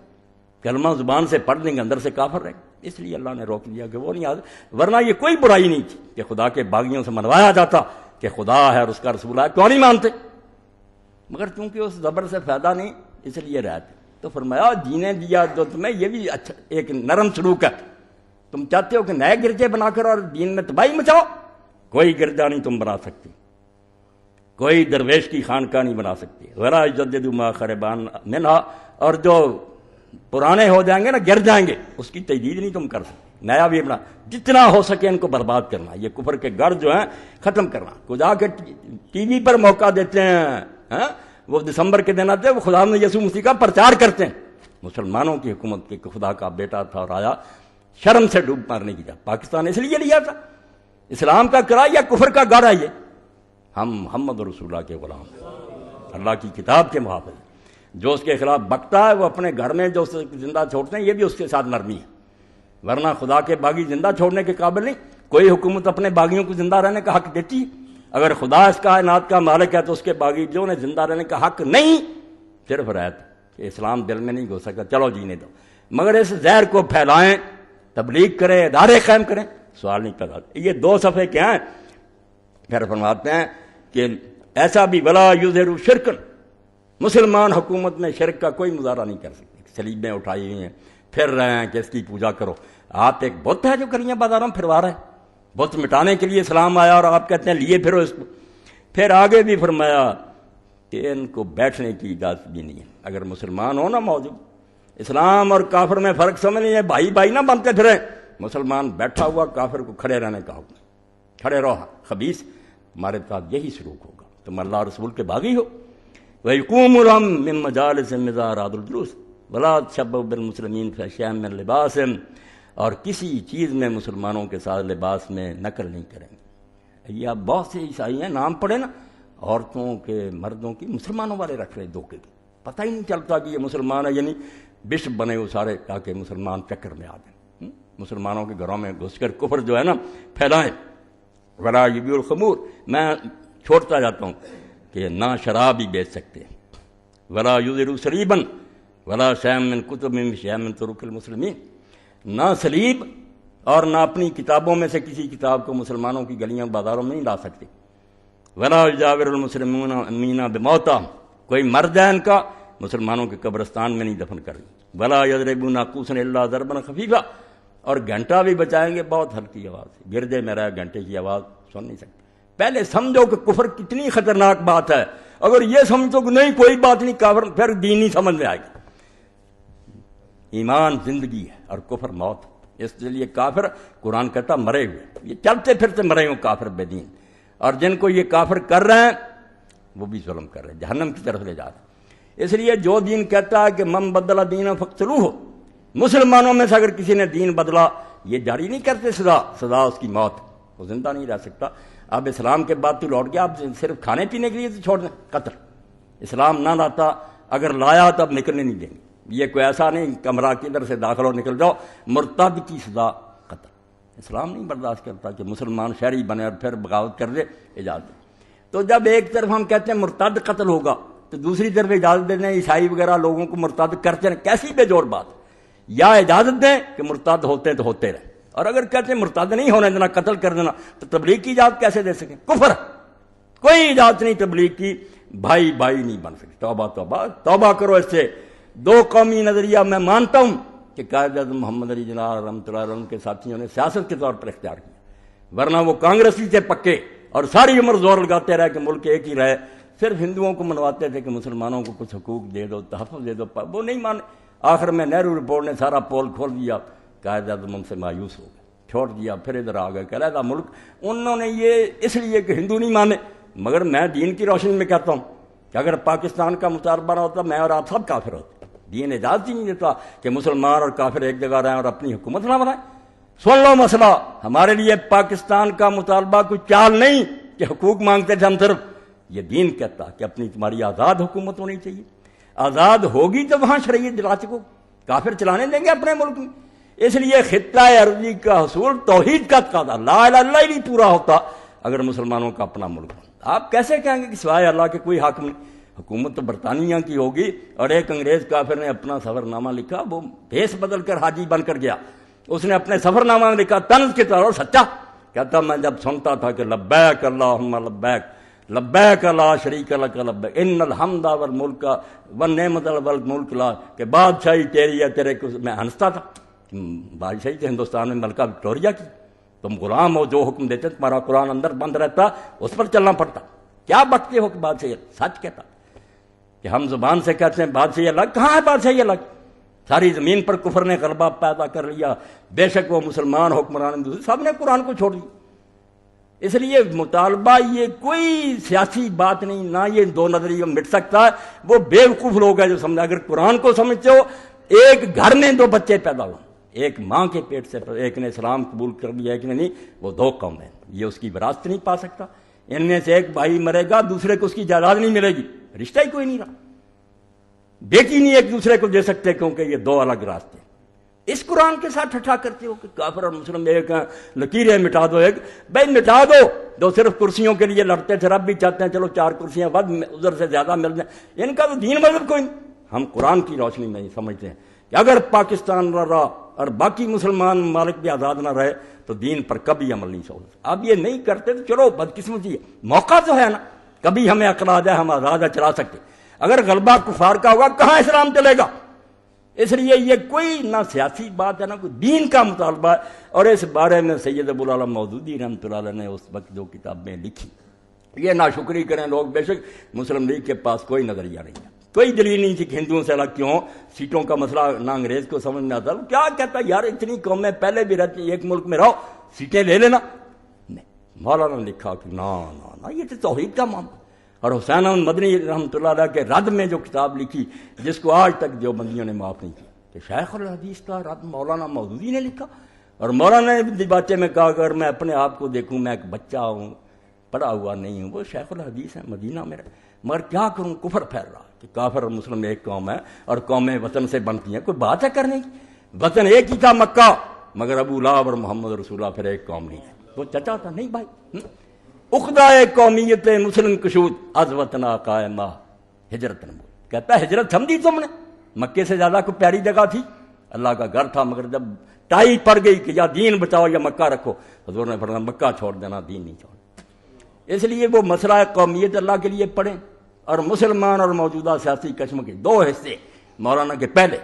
کلمہ زبان سے پڑھ دیں گے اندر سے کافر رہے گا، اس لیے اللہ نے روک دیا کہ وہ نہیں آتے، ورنہ یہ کوئی برائی نہیں تھی کہ خدا کے باغیوں سے منوایا جاتا کہ خدا ہے اور اس کا رسول ہے، کیوں نہیں مانتے؟ مگر چونکہ اس زبر سے فائدہ نہیں اس لیے رہتے۔ تو فرمایا جینے دیا جو تمہیں، یہ بھی اچھا ایک نرم سلوک ہے۔ تم چاہتے ہو کہ نئے گرجے بنا کر اور دین میں تباہی مچاؤ، کوئی گرجا نہیں تم بنا سکتی، کوئی درویش کی خانقاہ نہیں بنا سکتی۔ ولا یجددوا ما خربان منہا، اور جو پرانے ہو جائیں گے نا، گر جائیں گے، اس کی تجدید نہیں تم کر سکتے، نیا بھی بنا، جتنا ہو سکے ان کو برباد کرنا، یہ کفر کے گھر جو ہیں ختم کرنا۔ خدا کے ٹی وی پر موقع دیتے ہیں، وہ دسمبر کے دن آتے ہیں، وہ خدا نے یسوع مسیح کا پرچار کرتے ہیں، مسلمانوں کی حکومت کے خدا کا بیٹا تھا اور آیا شرم سے ڈوب مارنے کی جا۔ پاکستان اس لیے لیا تھا، اسلام کا کرا یا کفر کا گڑھ ہے یہ؟ ہم محمد رسول اللہ کے غلام ہیں، اللہ کی کتاب کے محافظ ہیں۔ جو اس کے خلاف بکتا ہے وہ اپنے گھر میں جو زندہ چھوڑتے ہیں، یہ بھی اس کے ساتھ نرمی ہے، ورنہ خدا کے باغی زندہ چھوڑنے کے قابل نہیں۔ کوئی حکومت اپنے باغیوں کو زندہ رہنے کا حق دیتی ہے؟ اگر خدا اس کائنات کا مالک ہے تو اس کے باغی جو نے زندہ رہنے کا حق نہیں، صرف رہتا کہ اسلام دل میں نہیں گھس سکتا، چلو جینے دو، مگر اس زہر کو پھیلائیں، تبلیغ کریں، ادارے قائم کریں، سوال نہیں پیدا ہوتا۔ یہ 2 صفحے کیا ہیں؟ پھر فرماتے ہیں کہ ایسا بھی ولا یظہر شرکن، مسلمان حکومت میں شرک کا کوئی مظاہرہ نہیں کر سکتے، سلیبیں اٹھائی ہوئی ہیں، پھر رہے ہیں کہ اس کی پوجا کرو۔ آپ ایک بت ہے جو کلیاں بازاروں میں پھروا رہے ہیں، بت مٹانے کے لیے اسلام آیا اور آپ کہتے ہیں لیے پھرو اس کو۔ پھر آگے بھی فرمایا کہ ان کو بیٹھنے کی اجازت بھی نہیں ہے، اگر مسلمان ہو نا موجود، اسلام اور کافر میں فرق سمجھ لیجیے، بھائی بھائی نہ بنتے پھریں، مسلمان بیٹھا ہوا، کافر کو کھڑے رہنے کا حکم، کھڑے رہو، خبیث ہمارے ساتھ یہی سلوک ہوگا، تم اللہ رسول کے باغی ہو۔ وَيَقُومُ لَهُم مِّن مَّجَالِسِهِمْ إِذَا أَرَادُوا الْجُلُوسَ وَلَا تَشَبَّهُوا بِالْمُسْلِمِينَ فِي شَيْءٍ مِّن لِبَاسِهِمْ، اور کسی چیز میں مسلمانوں کے ساتھ لباس میں نقل نہیں کریں گے۔ یہ آپ بہت سے عیسائی ہیں، نام پڑھے نا، عورتوں کے مردوں کی مسلمانوں والے رکھ رہے دھوکے کے، پتہ ہی نہیں چلتا کہ یہ مسلمان ہے، یعنی بشپ بنے وہ سارے تاکہ مسلمان چکر میں آ جائیں، مسلمانوں کے گھروں میں گھس کر کفر جو ہے نا پھیلائیں۔ ولا یبیع الخمور، میں چھوڑتا جاتا ہوں کہ نہ شراب ہی بیچ سکتے، ولا یظہر صلیبا ولا شیئا من کتب من شیئا من طرق المسلمین، نہ سلیب اور نہ اپنی کتابوں میں سے کسی کتاب کو مسلمانوں کی گلیاں بازاروں میں نہیں لا سکتے۔ ولا یجاور المسلمون امین بموتا، کوئی مر جائے ان کا مسلمانوں کے قبرستان میں نہیں دفن کریں۔ ولا یضربون ناقوسا الا ضربا خفیفا، اور گھنٹہ بھی بچائیں گے بہت ہلکی آواز سے، گردے میں رہے گھنٹے کی آواز سن نہیں سکتے۔ پہلے سمجھو کہ کفر کتنی خطرناک بات ہے، اگر یہ سمجھو کہ نہیں کوئی بات نہیں کافر، پھر دین نہیں سمجھ میں آئے گی۔ ایمان زندگی ہے اور کفر موت، اس لیے کافر قرآن کہتا مرے ہوئے، یہ چلتے پھرتے مرے ہوئے کافر بے دین، اور جن کو یہ کافر کر رہے ہیں وہ بھی ظلم کر رہے ہیں، جہنم کی طرف لے جا رہے ہیں۔ اس لیے جو دین کہتا ہے کہ من بدلا دین فقتلوہ، مسلمانوں میں سے اگر کسی نے دین بدلا، یہ جاری نہیں کرتے سزا اس کی موت، وہ زندہ نہیں رہ سکتا۔ اب اسلام کے بعد تو لوٹ گیا، اب صرف کھانے پینے کے لیے تو چھوڑ دیں قتل، اسلام نہ لاتا، اگر لایا تو اب نکلنے نہیں دیں گے۔ یہ کوئی ایسا نہیں کمرہ کی ادھر سے داخل ہو نکل جاؤ، مرتد کی سزا قتل۔ اسلام نہیں برداشت کرتا کہ مسلمان شہری بنے اور پھر بغاوت کر دے، اجازت۔ تو جب ایک طرف ہم کہتے ہیں مرتد قتل ہوگا تو دوسری طرف اجازت دیتے ہیں عیسائی وغیرہ لوگوں کو مرتد کرتے ہیں، کیسی بے جوڑ بات۔ یا اجازت دیں کہ مرتد ہوتے ہیں تو ہوتے رہیں، اور اگر کہتے ہیں مرتد نہیں ہونے دینا قتل کر دینا تو تبلیغ کی اجازت کیسے دے سکیں؟ کفر، کوئی اجازت نہیں تبلیغ کی، بھائی نہیں بن سکتے۔ توبہ توبہ توبہ کرو اس سے۔ دو قومی نظریہ میں مانتا ہوں کہ قائد اعظم محمد علی جناح رحمۃ اللہ علیہ کے ساتھیوں نے سیاست کے طور پر اختیار کیا، ورنہ وہ کانگریسی تھے پکے اور ساری عمر زور لگاتے رہے کہ ملک ایک ہی رہے، صرف ہندوؤں کو منواتے تھے کہ مسلمانوں کو کچھ حقوق دے دو، تحفظ دے دو، وہ نہیں مانے۔ آخر میں نہرو رپورٹ نے سارا پول کھول دیا، قائد اعظم ان سے مایوس ہو گئے، چھوڑ دیا، پھر ادھر آ گئے کہ علیحدہ ملک۔ انہوں نے یہ اس لیے کہ ہندو نہیں مانے، مگر میں دین کی روشنی میں کہتا ہوں کہ اگر پاکستان کا مطالبہ نہ ہوتا میں اور آپ سب کافر ہوتے۔ دین اجازت ہی نہیں دیتا کہ مسلمان اور کافر ایک جگہ رہیں اور اپنی حکومت نہ بنائیں۔ سن لو مسئلہ، ہمارے لیے پاکستان کا مطالبہ کوئی چال نہیں کہ حقوق مانگتے تھے ہم، صرف یہ دین کہتا کہ اپنی تمہاری آزاد حکومت ہونی چاہیے، آزاد ہوگی تو وہاں شریعت دلا سکو، کافر چلانے دیں گے اپنے ملک میں۔ اس لیے خطہ عربی کا حصول توحید کا تقاضا، لا الہ الا اللہ ہی نہیں پورا ہوتا اگر مسلمانوں کا اپنا ملک ہو۔ آپ کیسے کہیں گے کہ سوائے اللہ کے کوئی حاکم نہیں؟ حکومت تو برطانیہ کی ہوگی، اور ایک انگریز کافر نے اپنا سفر نامہ لکھا، وہ بھیس بدل کر حاجی بن کر گیا، اس نے اپنے سفر نامہ میں لکھا طنز کے طور، اور سچا کہتا میں جب سنتا تھا کہ لبیک اللہم لبیک لبیک لا شریک لک لبیک ان الحمد والملک والنعمت والملک لا، کہ بادشاہی تیری ہے، تیرے کو میں ہنستا تھا۔ بادشاہی تھے ہندوستان میں ملکہ وکٹوریہ کی، تم غلام ہو، جو حکم دیتے تمہارا قرآن اندر بند رہتا، اس پر چلنا پڑتا۔ کیا بکتے ہو کہ بادشاہی سچ کہتا کہ ہم زبان سے کہتے ہیں بادشاہی الگ، کہاں ہے بادشاہی الگ؟ ساری زمین پر کفر نے غلبہ پیدا کر لیا، بے شک وہ مسلمان حکمران دوسرے سب نے قرآن کو چھوڑ دیا۔ اس لیے مطالبہ یہ کوئی سیاسی بات نہیں، نہ یہ دو نظریہ مٹ سکتا ہے۔ وہ بے وقوف لوگ ہیں جو سمجھا، اگر قرآن کو سمجھتے ہو، ایک گھر میں دو بچے پیدا ہو، ایک ماں کے پیٹ سے، ایک نے اسلام قبول کر لیا ایک نے نہیں، وہ دو قوم ہیں، یہ اس کی وراثت نہیں پا سکتا۔ ان میں سے ایک بھائی مرے گا، دوسرے کو اس کی جائیداد نہیں ملے گی، رشتہ ہی کوئی نہیں رہا، بیٹی نہیں ایک دوسرے کو دے سکتے، کیونکہ یہ دو الگ راستے ہیں۔ اس قرآن کے ساتھ ٹھٹھا کرتے ہو کہ کافر اور مسلم ایک ہیں، لکیریں مٹا دو، ایک بھائی مٹا دو، جو صرف کرسیوں کے لیے لڑتے تھے، رب بھی چاہتے ہیں چلو 4 کرسیاں ود ادھر سے زیادہ مل جائیں، ان کا تو دین مذہب کوئی نہیں۔ ہم قرآن کی روشنی میں سمجھتے ہیں کہ اگر پاکستان نہ رہا اور باقی مسلمان ممالک بھی آزاد نہ رہے تو دین پر کبھی عمل نہیں ہو سکتا۔ اب یہ نہیں کرتے تو چلو بدقسمتی ہے، موقع تو ہے نا، کبھی ہمیں عقل آ جائے ہم آزاد چلا سکتے۔ اگر غلبہ کفار کا ہوگا کہاں اسلام چلے گا؟ اس لیے یہ کوئی نہ سیاسی بات ہے نہ کوئی دین کا مطالبہ ہے۔ اور اس بارے میں سید ابو العلا مودودی رحمۃ اللہ علیہ نے اس وقت جو کتابیں لکھی، یہ ناشکری کریں لوگ، بے شک مسلم لیگ کے پاس کوئی نظریہ نہیں ہے، کوئی دلیل نہیں تھی کہ ہندوؤں سے الگ کیوں، سیٹوں کا مسئلہ نہ انگریز کو سمجھ میں آتا، کیا کہتا یار اتنی قومیں پہلے بھی رہتی، ایک ملک میں رہو، سیٹیں لے لینا۔ نہیں، مولانا نے لکھا کہ نا یہ تو توحید کا معاملہ۔ اور حسین احمد مدنی رحمۃ اللہ علیہ کے رد میں جو کتاب لکھی، جس کو آج تک دیوبندیوں نے معاف نہیں کیا، کہ شیخ الحدیث کا رد مولانا مودودی نے لکھا۔ اور مولانا نے باتیں میں کہا اگر میں اپنے آپ کو دیکھوں میں ایک بچہ ہوں، پڑھا ہوا نہیں ہوں، وہ شیخ الحدیث ہے مدینہ میں، مگر کیا کروں، کفر پھیل رہا کہ کافر اور مسلم ایک قوم ہے اور قومیں وطن سے بنتی ہیں، کوئی بات ہے کرنے کی؟ وطن ایک ہی تھا مکہ، مگر ابو لہب اور محمد رسول اللہ پھر ایک قوم نہیں ہے۔ وہ چچا تھا نہیں بھائی، اخدائے قومیت مسلم کشود از وطنا قائمہ ہجرت نمود، کہتا ہے ہجرت سمجھی تم نے؟ مکے سے زیادہ کوئی پیاری جگہ تھی؟ اللہ کا گھر تھا، مگر جب ٹائی پڑ گئی کہ یا دین بچاؤ یا مکہ رکھو، حضور نے فرمایا مکہ چھوڑ دینا، دین نہیں چھوڑ۔ اس لیے وہ مسئلہ قومیت اللہ کے لیے پڑھیں، اور مسلمان اور موجودہ سیاسی کشمکش 2 حصے مولانا کے پہلے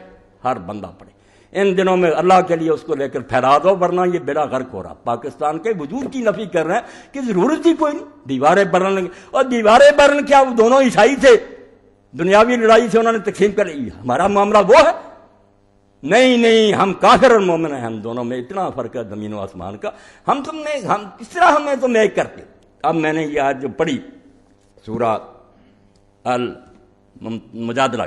ہر بندہ پڑھے۔ ان دنوں میں اللہ کے لیے اس کو لے کر پھیلا دو، ورنہ یہ بیڑا غرق ہو رہا۔ پاکستان کے وجود کی نفی کر رہے ہیں کہ ضرورت ہی کوئی نہیں دیواریں برن لگی، اور دیواریں برن کیا وہ دونوں عیسائی تھے، دنیاوی لڑائی سے انہوں نے تقسیم کر لی، ہمارا معاملہ وہ ہے؟ نہیں، ہم کافر اور مومن ہیں، ہم دونوں میں اتنا فرق ہے زمین و آسمان کا، ہم کس طرح ہمیں تم ایک کرتے۔ اب میں نے یہ آیت جو پڑھی سورہ المجادلہ،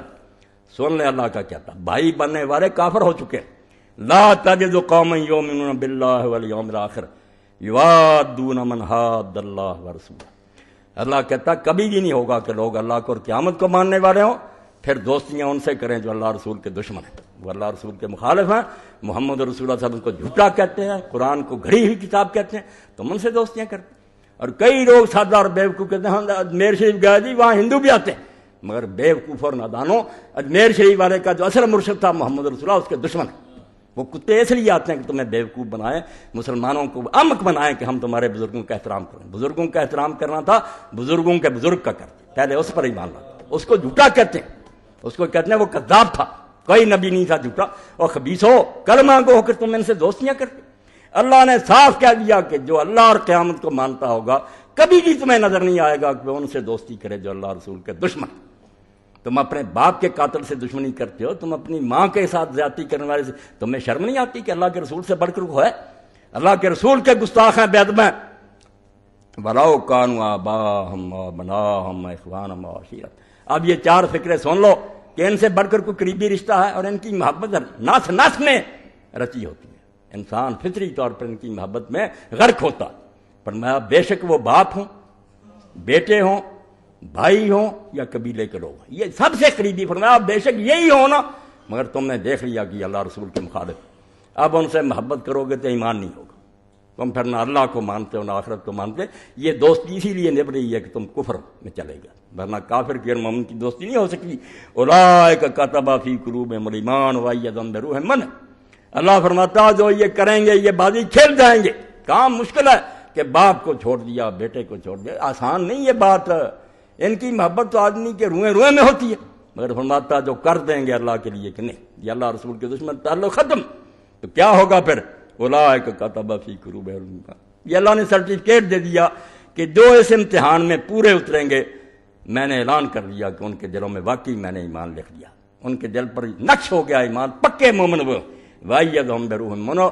سن لے اللہ کا کیا تھا، بھائی بننے والے کافر ہو چکے، لا تجد قوما یؤمنون باللہ والیوم الآخر یوادون من حاد اللہ ورسولہ۔ اللہ کہتا کبھی بھی نہیں ہوگا کہ لوگ اللہ کو اور قیامت کو ماننے والے ہوں پھر دوستیاں ان سے کریں جو اللہ رسول کے دشمن ہیں، وہ اللہ رسول کے مخالف ہیں، محمد رسول اللہ صلی اللہ علیہ وسلم کو جھوٹا کہتے ہیں، قرآن کو گھڑی ہوئی کتاب کہتے ہیں، تم ان سے دوستیاں کرتے ہیں۔ اور کئی لوگ سادہ اور بیوقوف کہتے ہیں ہم اجمیر شریف گئے جی وہاں ہندو بھی آتے ہیں، مگر بیوقوف اور نادانوں اجمیر شریف والے کا جو اصل مرشد تھا محمد رسول اللہ اس کے دشمن ہیں۔ وہ کتے اس لیے آتے ہیں کہ تمہیں بیوقوف بنائیں، مسلمانوں کو احمق بنائیں کہ ہم تمہارے بزرگوں کا احترام کریں۔ بزرگوں کا احترام کرنا تھا بزرگوں کے بزرگ کا کرتے، پہلے اس پر ایمان لاتے، اس کو جھوٹا کہتے ہیں، اس کو کہتے ہیں وہ کذاب تھا، کوئی نبی نہیں تھا جھوٹا، اور خبیثو کلمہ گو ہو کر تم ان سے دوستیاں کرتے۔ اللہ نے صاف کہہ دیا کہ جو اللہ اور قیامت کو مانتا ہوگا کبھی بھی تمہیں نظر نہیں آئے گا کہ وہ ان سے دوستی کرے جو اللہ رسول کے دشمن۔ تم اپنے باپ کے قاتل سے دشمنی کرتے ہو، تم اپنی ماں کے ساتھ زیادتی کرنے والے سے، تمہیں شرم نہیں آتی کہ اللہ کے رسول سے بڑھ کر وہ ہے؟ اللہ کے رسول کے گستاخ ہیں بے ادب ہیں۔ وَلَوْ كَانُوا آبَاءَهُمْ وَأَبْنَاءَهُمْ وَإِخْوَانَهُمْ وَعَشِيرَتَهُمْ۔ اب یہ چار فکریں سن لو کہ ان سے بڑھ کر کوئی قریبی رشتہ ہے، اور ان کی محبت نس میں رچی ہوتی ہے، انسان فطری طور پر ان کی محبت میں غرق ہوتا۔ فرمایا بے شک وہ باپ ہوں، بیٹے ہوں، بھائی ہوں یا قبیلے کے لوگ، یہ سب سے قریبی، فرمایا بے شک یہی ہو نا، مگر تم نے دیکھ لیا کہ اللہ رسول کے مخالف، اب ان سے محبت کرو گے تو ایمان نہیں ہوگا، تم پھر نہ اللہ کو مانتے ہو نہ آخرت کو مانتے۔ یہ دوستی اسی لیے نبھ رہی ہے کہ تم کفر میں چلے گا، ورنہ کافر کی اور مومن کی دوستی نہیں ہو سکتی۔ اولئک کتب فی قلوبہم الایمان وایدہم بروح منہ۔ اللہ فرماتا جو یہ کریں گے یہ بازی کھیل جائیں گے۔ کام مشکل ہے کہ باپ کو چھوڑ دیا، بیٹے کو چھوڑ دیا، آسان نہیں یہ بات، ان کی محبت تو آدمی کے روئیں میں ہوتی ہے، مگر فرماتا جو کر دیں گے اللہ کے لیے کہ نہیں، یہ اللہ رسول کے دشمن، تعلق ختم۔ تو کیا ہوگا پھر؟ اولئک کتب فی قلوبہم الایمان، یہ اللہ نے سرٹیفکیٹ دے دیا کہ جو اس امتحان میں پورے اتریں گے، میں نے اعلان کر دیا کہ ان کے دلوں میں واقعی میں نے ایمان لکھ دیا، ان کے دل پر نقش ہو گیا ایمان، پکے مومن وہ وایدہم بروح منہ۔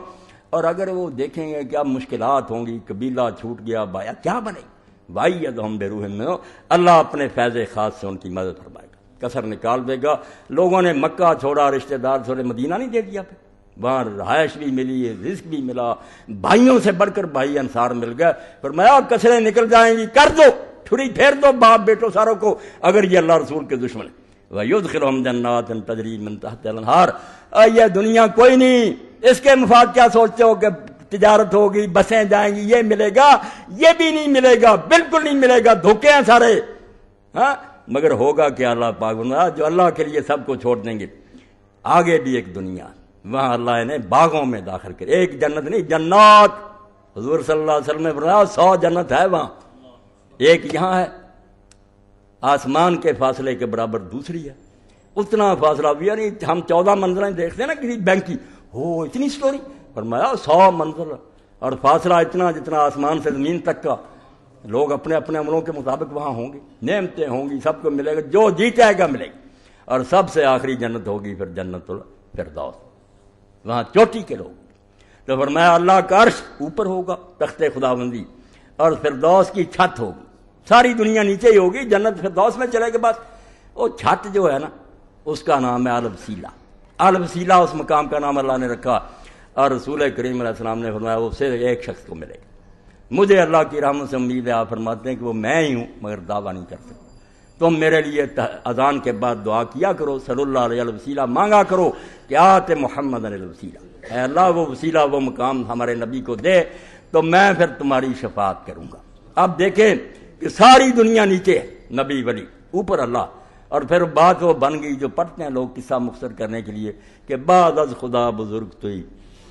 اور اگر وہ دیکھیں گے کہ اب مشکلات ہوں گی، قبیلہ چھوٹ گیا، بایا کیا بنے گا، وایدہم بروح منہ، اللہ اپنے فیض خاص سے ان کی مدد فرمائے گا، کسر نکال دے گا۔ لوگوں نے مکہ چھوڑا، رشتہ دار چھوڑے، مدینہ نہیں دے دیا، پھر وہاں رہائش بھی ملی، رزق بھی ملا، بھائیوں سے بڑھ کر بھائی انصار مل گئے۔ فرمایا کسریں نکل جائیں گی، کر دو، چھری پھیر دو باپ بیٹوں ساروں کو اگر یہ اللہ رسول کے دشمن ہے۔ وَيُدْخِلُهُمْ جَنَّاتٍ تَجْرِي مِن تَحْتِهَا الْأَنْهَارُ۔ یہ دنیا کوئی نہیں، اس کے مفاد کیا سوچتے ہو کہ تجارت ہوگی، بسیں جائیں گی، یہ ملے گا، یہ بھی نہیں ملے گا، بالکل نہیں ملے گا، دھوکے ہیں سارے، ہاں۔ مگر ہوگا کہ اللہ پاک جو اللہ کے لیے سب کو چھوڑ دیں گے۔ آگے بھی ایک دنیا، وہاں اللہ نے باغوں میں داخل کر، ایک جنت نہیں، جنات، حضور صلی اللہ علیہ وسلم نے فرمایا 100 جنت ہے وہاں، ایک یہاں ہے، آسمان کے فاصلے کے برابر دوسری ہے، اتنا فاصلہ بھی، یعنی ہم 14 منزلیں دیکھتے ہیں نا کسی بینک کی، ہو اتنی سٹوری، فرمایا 100 منزل، اور فاصلہ اتنا جتنا آسمان سے زمین تک کا۔ لوگ اپنے اپنے عملوں کے مطابق وہاں ہوں گے، نعمتیں ہوں گی، سب کو ملے گا، جو جی چاہے گا ملے گا۔ اور سب سے آخری جنت ہوگی پھر جنت الفردوس، وہاں چوٹی کے لوگ۔ تو فرمایا اللہ کا عرش اوپر ہوگا، تخت خداوندی، اور فردوس کی چھت ہوگی، ساری دنیا نیچے ہی ہوگی، جنت فردوس میں چلے گا بس۔ وہ چھت جو ہے نا اس کا نام ہے الوسیلہ، الوسیلہ اس مقام کا نام اللہ نے رکھا، اور رسول کریم علیہ السلام نے فرمایا وہ صرف ایک شخص کو ملے گا۔ مجھے اللہ کی رحمت سے امید ہے، آپ فرماتے ہیں کہ وہ میں ہی ہوں، مگر دعویٰ نہیں کر سکتا۔ تم میرے لیے اذان کے بعد دعا کیا کرو، صلی اللہ علیہ الوسیلہ مانگا کرو کہ آت محمد الوسیلہ، اے اللہ وہ وسیلہ، وہ مقام ہمارے نبی کو دے تو میں پھر تمہاری شفاعت کروں گا۔ اب دیکھیں کہ ساری دنیا نیچے ہے، نبی ولی اوپر اللہ، اور پھر بات وہ بن گئی جو پڑھتے ہیں لوگ قصہ مختصر کرنے کے لیے کہ بعد از خدا بزرگ تو ہی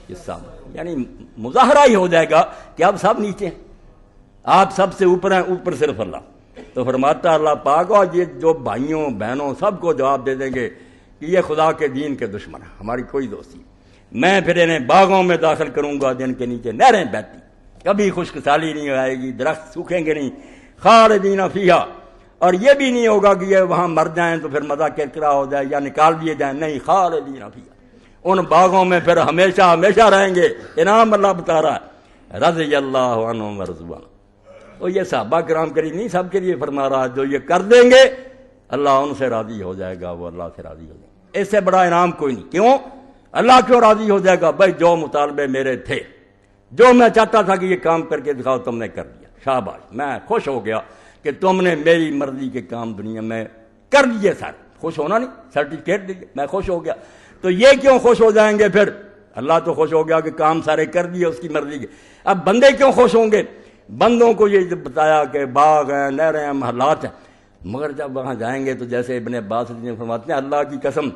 قصہ، یعنی مظاہرہ ہی ہو جائے گا کہ اب سب نیچے ہیں، آپ سب سے اوپر ہیں، اوپر صرف اللہ۔ تو فرماتا اللہ پاک، اور یہ جو بھائیوں بہنوں سب کو جواب دے دیں گے کہ یہ خدا کے دین کے دشمن ہیں، ہماری کوئی دوستی، میں پھر انہیں باغوں میں داخل کروں گا جن کے نیچے نہریں بہتی، کبھی خشک سالی نہیں آئے گی، درخت سوکھیں گے نہیں، خالدین فیہا، اور یہ بھی نہیں ہوگا کہ یہ وہاں مر جائیں تو پھر مزہ کرکرا ہو جائے یا نکال دیے جائیں، نہیں، خالدین فیہا، ان باغوں میں پھر ہمیشہ ہمیشہ رہیں گے۔ انعام اللہ بتا رہا ہے، رضی اللہ عنہم ورضوا عنہ۔ تو یہ صحابہ کرام کے لیے نہیں، سب کے لیے فرما رہا ہے، جو یہ کر دیں گے اللہ ان سے راضی ہو جائے گا، وہ اللہ سے راضی ہو جائے گا۔ اس سے بڑا انعام کوئی نہیں۔ کیوں اللہ کیوں راضی ہو جائے گا؟ بھائی جو مطالبے میرے تھے، جو میں چاہتا تھا کہ یہ کام کر کے دکھاؤ، تم نے کر دیا، شاباش، میں خوش ہو گیا کہ تم نے میری مرضی کے کام دنیا میں کر دیے سارے۔ خوش ہونا نہیں، سرٹیفکیٹ دیجیے، میں خوش ہو گیا۔ تو یہ کیوں خوش ہو جائیں گے پھر؟ اللہ تو خوش ہو گیا کہ کام سارے کر دیے اس کی مرضی کے۔ اب بندے کیوں خوش ہوں گے؟ بندوں کو یہ بتایا کہ باغ ہیں، نہریں ہیں، محلات ہیں، مگر جب وہاں جائیں گے تو جیسے ابن عباس فرماتے ہیں، اللہ کی قسم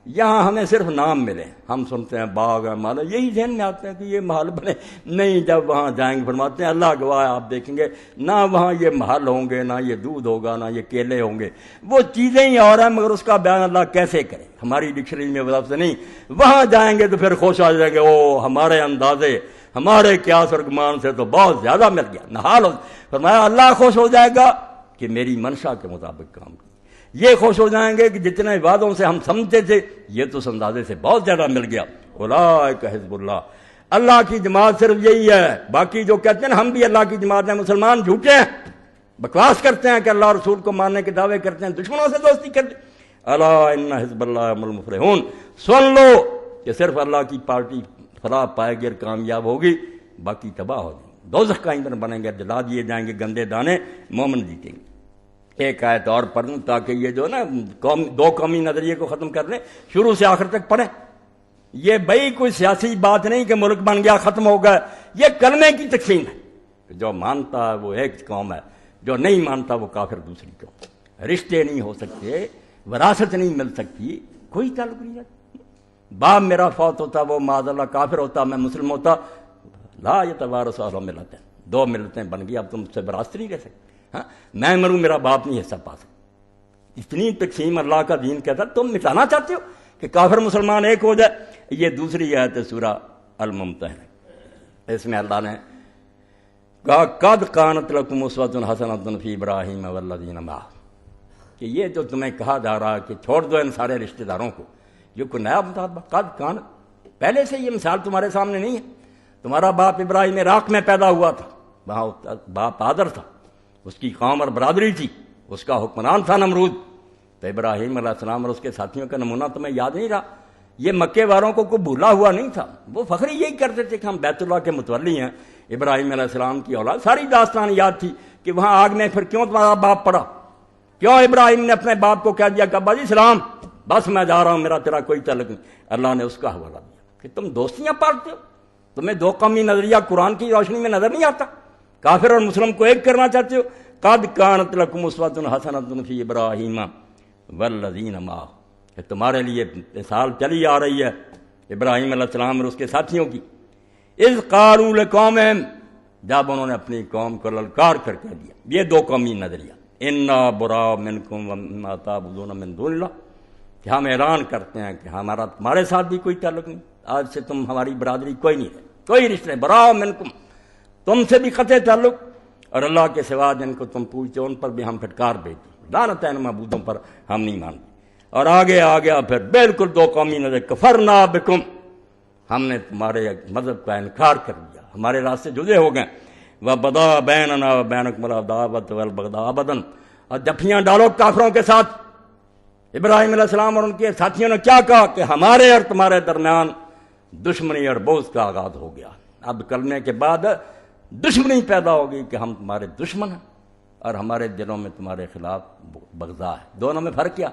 یہاں ہمیں صرف نام ملے، ہم سنتے ہیں باغ ہے، محل، یہی ذہن میں آتے ہیں کہ یہ محل بنے، نہیں، جب وہاں جائیں گے فرماتے ہیں اللہ گواہ آپ دیکھیں گے نہ وہاں یہ محل ہوں گے، نہ یہ دودھ ہوگا، نہ یہ کیلے ہوں گے، وہ چیزیں ہی اور ہیں، مگر اس کا بیان اللہ کیسے کرے؟ ہماری ڈکشنری میں لفظ نہیں۔ وہاں جائیں گے تو پھر خوش آ جائیں گے، او ہمارے اندازے، ہمارے قیاس اور گمان سے تو بہت زیادہ مل گیا، نحال ہو۔ فرمایا اللہ خوش ہو جائے گا کہ میری منشا کے مطابق کام کی، یہ خوش ہو جائیں گے کہ جتنے وعدوں سے ہم سمجھتے تھے یہ تو اس اندازے سے بہت زیادہ مل گیا۔ اولئک حزب اللہ، اللہ کی جماعت صرف یہی ہے۔ باقی جو کہتے ہیں ہم بھی اللہ کی جماعت ہیں، مسلمان جھوٹے ہیں، بکواس کرتے ہیں کہ اللہ رسول کو ماننے کے دعوے کرتے ہیں، دشمنوں سے دوستی کرتے ہیں۔ الا ان حزب اللہ هم المفلحون، سن لو کہ صرف اللہ کی پارٹی فلاح پائے گی اور کامیاب ہوگی، باقی تباہ ہو جائیں گے، دوزخ کا ایندھن بنیں گے، جلا دیے جائیں گے گندے دانے، مومن جیتیں گے۔ ایک آیت اور پڑھ لوں تاکہ یہ جو نا دو قومی نظریے کو ختم کر لیں، شروع سے آخر تک پڑھیں۔ یہ بھائی کوئی سیاسی بات نہیں کہ ملک بن گیا ختم ہو گیا، یہ کلمے کی تقسیم ہے۔ جو مانتا ہے وہ ایک قوم ہے، جو نہیں مانتا وہ کافر دوسری قوم۔ رشتے نہیں ہو سکتے، وراثت نہیں مل سکتی، کوئی تعلق نہیں ہے۔ باپ میرا فوت ہوتا وہ معاذ اللہ کافر ہوتا، میں مسلم ہوتا، لا یتوارث اہل ملتین، دو ملتیں بن گئی، اب تم سے وراثت نہیں لے سکتے۔ ہاں میں مروں میرا باپ نہیں حصہ پا سکتا۔ اتنی تقسیم اللہ کا دین کہتا، تم مٹانا چاہتے ہو کہ کافر مسلمان ایک ہو جائے۔ یہ دوسری آیت ہے سورہ الممتحنہ، اس میں اللہ نے کہا قد کانت لکم اسوۃ حسنۃ فی ابراہیم والذین معہ، کہ یہ جو تمہیں کہا جا رہا ہے کہ چھوڑ دو ان سارے رشتہ داروں کو، یہ کوئی نیا مطالبہ؟ قد کانت، پہلے سے یہ مثال تمہارے سامنے نہیں ہے۔ تمہارا باپ ابراہیم عراق میں پیدا ہوا تھا، وہاں باپ آدر تھا، اس کی قوم اور برادری تھی، اس کا حکمران تھا نمرود۔ تو ابراہیم علیہ السلام اور اس کے ساتھیوں کا نمونہ تمہیں یاد نہیں رہا؟ یہ مکے والوں کو کوئی بھولا ہوا نہیں تھا، وہ فخری یہی کرتے تھے کہ ہم بیت اللہ کے متولی ہیں، ابراہیم علیہ السلام کی اولاد۔ ساری داستان یاد تھی کہ وہاں آگ میں پھر کیوں تمہارا باپ پڑا، کیوں ابراہیم نے اپنے باپ کو کہہ دیا کہ ابا جی سلام، بس میں جا رہا ہوں، میرا تیرا کوئی تعلق نہیں۔ اللہ نے اس کا حوالہ دیا کہ تم دوستیاں پالتے ہو، تمہیں دو قومی نظریہ قرآن کی روشنی میں نظر نہیں آتا، کافر اور مسلم کو ایک کرنا چاہتے ہو۔ قد کانت لکم اسوۃ حسنۃ فی ابراہیم والذین معہ، کہ تمہارے لیے مثال چلی آ رہی ہے ابراہیم علیہ السلام اور اس کے ساتھیوں کی۔ اذ قالوا لقومہم، جب انہوں نے اپنی قوم کو للکار کر کہہ دیا، یہ دو قومی نظریہ، انا براء منکم ومما تعبدون من دون اللہ، کہ ہم اعلان کرتے ہیں کہ ہمارا تمہارے ساتھ بھی کوئی تعلق نہیں، آج سے تم ہماری برادری کوئی نہیں ہے، کوئی رشتہ نہیں، براء منکم، تم سے بھی قطع تعلق، اور اللہ کے سوا جن کو تم پوچھتے ان پر بھی ہم پھٹکار بھیجتے، لعنت ہے ان معبودوں پر، ہم نہیں مانتے۔ اور آگے آ گیا پھر بالکل دو قومی نظر، کفرنا بکم، ہم نے تمہارے مذہب کا انکار کر دیا، ہمارے راستے جدے ہو گئے۔ وبدا بیننا وبینکم العداوۃ والبغضاء ابدا، اور جفیاں ڈالو کافروں کے ساتھ۔ ابراہیم علیہ السلام اور ان کے ساتھیوں نے کیا کہا کہ ہمارے اور تمہارے درمیان دشمنی اور بغض کا آغاز ہو گیا، اب کلمے کے بعد دشمنی پیدا ہوگی کہ ہم تمہارے دشمن ہیں اور ہمارے دلوں میں تمہارے خلاف بغضاء ہے۔ دونوں میں فرق کیا؟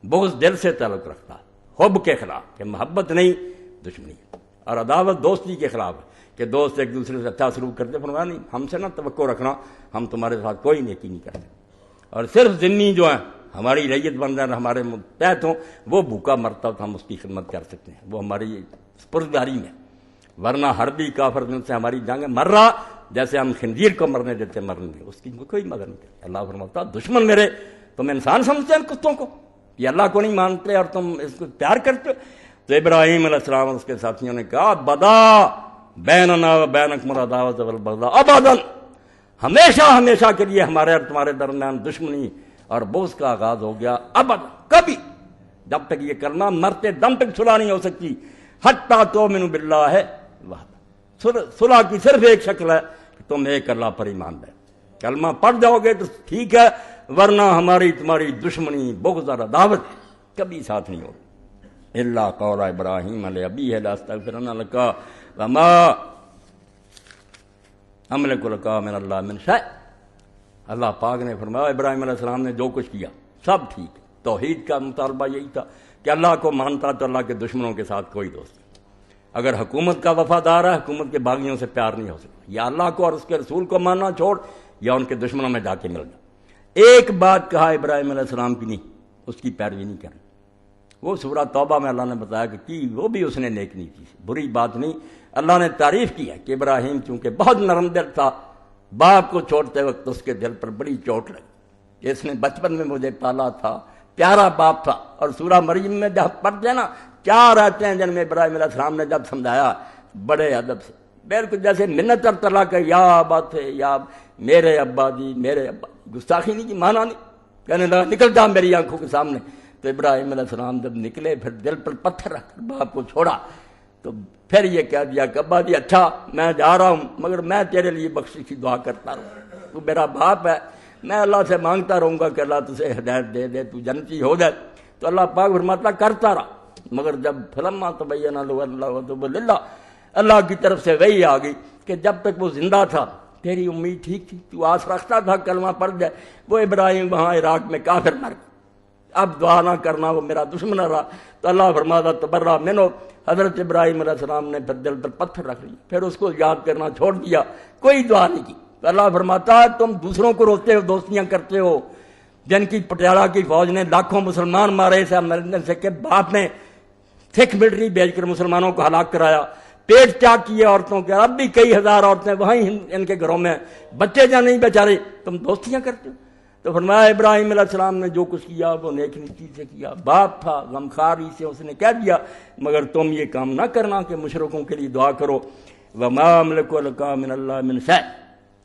بغض دل سے تعلق رکھتا ہے، حب کے خلاف، کہ محبت نہیں دشمنی، اور عداوت دوستی کے خلاف ہے کہ دوست ایک دوسرے سے اچھا سلوک کرتے، فرمایا نہیں ہم سے نہ توقع رکھنا، ہم تمہارے ساتھ کوئی نیکی نہیں کرتے، اور صرف ذمی جو ہیں ہماری ریت بن جائیں، ہمارے متحد ہوں، وہ بھوکا مرتا تو ہم اس کی خدمت کر سکتے ہیں، وہ ہماری سپرداری میں، ورنہ حربی کافر جن سے ہماری جنگ مر رہا، جیسے ہم خنزیر کو مرنے دیتے مرنے دیں، اس کی کوئی مدد نہیں کرتی۔ اللہ فرماتا دشمن میرے، تم انسان سمجھتے ہیں کتوں کو، یہ اللہ کو نہیں مانتے اور تم اس کو پیار کرتے ہو۔ تو ابراہیم علیہ السلام اور اس کے ساتھیوں نے کہا بدا بیننا و بینکم العداوۃ والبغضاء ابدا، ہمیشہ ہمیشہ کے لیے ہمارے اور تمہارے درمیان دشمنی اور بغض کا آغاز ہو گیا، ابدا، کبھی، جب تک یہ کلمہ مرتے دم تک صلح نہیں ہو سکتی، حتی تؤمنوا باللہ وحدہ، صلح کی صرف ایک شکل ہے کہ تم ایک اللہ پر ایمان لے، کلمہ پڑھ جاؤ گے تو ٹھیک ہے، ورنہ ہماری تمہاری دشمنی بغض اور عداوت کبھی ساتھ نہیں ہوگی۔ الا قول ابراہیم لابیہ لاستغفرن لک وما املک لک من اللہ من شیء، اللہ پاک نے فرمایا ابراہیم علیہ السلام نے جو کچھ کیا سب ٹھیک، توحید کا مطالبہ یہی تھا کہ اللہ کو مانتا تو اللہ کے دشمنوں کے ساتھ کوئی دوستی، اگر حکومت کا وفادار ہے حکومت کے باغیوں سے پیار نہیں ہو سکتا، یا اللہ کو اور اس کے رسول کو ماننا چھوڑ یا ان کے دشمنوں میں جا کے مل جا۔ ایک بات کہا ابراہیم علیہ السلام کی نہیں، اس کی پیروی نہیں کرنی، وہ سورہ توبہ میں اللہ نے بتایا کہ کی وہ بھی اس نے نیک نہیں کی، بری بات نہیں، اللہ نے تعریف کی ہے کہ ابراہیم چونکہ بہت نرم دل تھا، باپ کو چھوڑتے وقت اس کے دل پر بڑی چوٹ لگی، اس نے بچپن میں مجھے پالا تھا، پیارا باپ تھا، اور سورہ مریم میں جب پڑھتے ہیں نا 4 آیتیں جن میں ابراہیم علیہ السلام نے جب سمجھایا بڑے ادب سے، بالکل جیسے منت اور طلع کہ یا ابت ہے، یا میرے ابا جی، میرے ابا، گستاخی نہیں کی، مانا نہیں، کہنے لگا نکل جا میری آنکھوں کے سامنے۔ تو ابراہیم علیہ السلام جب نکلے پھر دل پر پتھر رکھ کر باپ کو چھوڑا، تو پھر یہ کہہ دیا کہ ابا جی اچھا میں جا رہا ہوں مگر میں تیرے لیے بخشش کی دعا کرتا رہوں، تو میرا باپ ہے، میں اللہ سے مانگتا رہوں گا کہ اللہ تجھے ہدایت دے دے، تو جنتی ہو جائے۔ تو اللہ پاک فرماتا کرتا رہا، مگر جب فلما تبین له اللہ وتب للہ، اللہ کی طرف سے وحی آ گئی کہ جب تک وہ زندہ تھا تیری امید ٹھیک تھی، تو آس رکھتا تھا کلمہ پڑھ جائے، وہ ابراہیم وہاں عراق میں کافر مر گیا، اب دعا نہ کرنا، وہ میرا دشمن رہا۔ تو اللہ فرماتا تبرأ منہ، حضرت ابراہیم علیہ السلام نے پھر دل پر پتھر رکھ لیا، پھر اس کو یاد کرنا چھوڑ دیا، کوئی دعا نہیں کی۔ تو اللہ فرماتا ہے تم دوسروں کو روکتے ہو، دوستیاں کرتے ہو، جن کی پٹیالہ کی فوج نے لاکھوں مسلمان مارے، اسے مرنے سے کہ باپ نے سکھ ملٹری بھیج کر مسلمانوں کو ہلاک کرایا، پیٹ چاک کیے عورتوں کے، اب بھی کئی ہزار عورتیں وہیں ان کے گھروں میں، بچے جہاں نہیں بیچارے، تم دوستیاں کرتے ہو۔ تو فرمایا ابراہیم علیہ السلام نے جو کچھ کیا وہ نیک نیتی سے کیا، باپ تھا غمخواری سے اس نے کہہ دیا، مگر تم یہ کام نہ کرنا کہ مشرکوں کے لیے دعا کرو، وما املک لک من اللہ من شیء،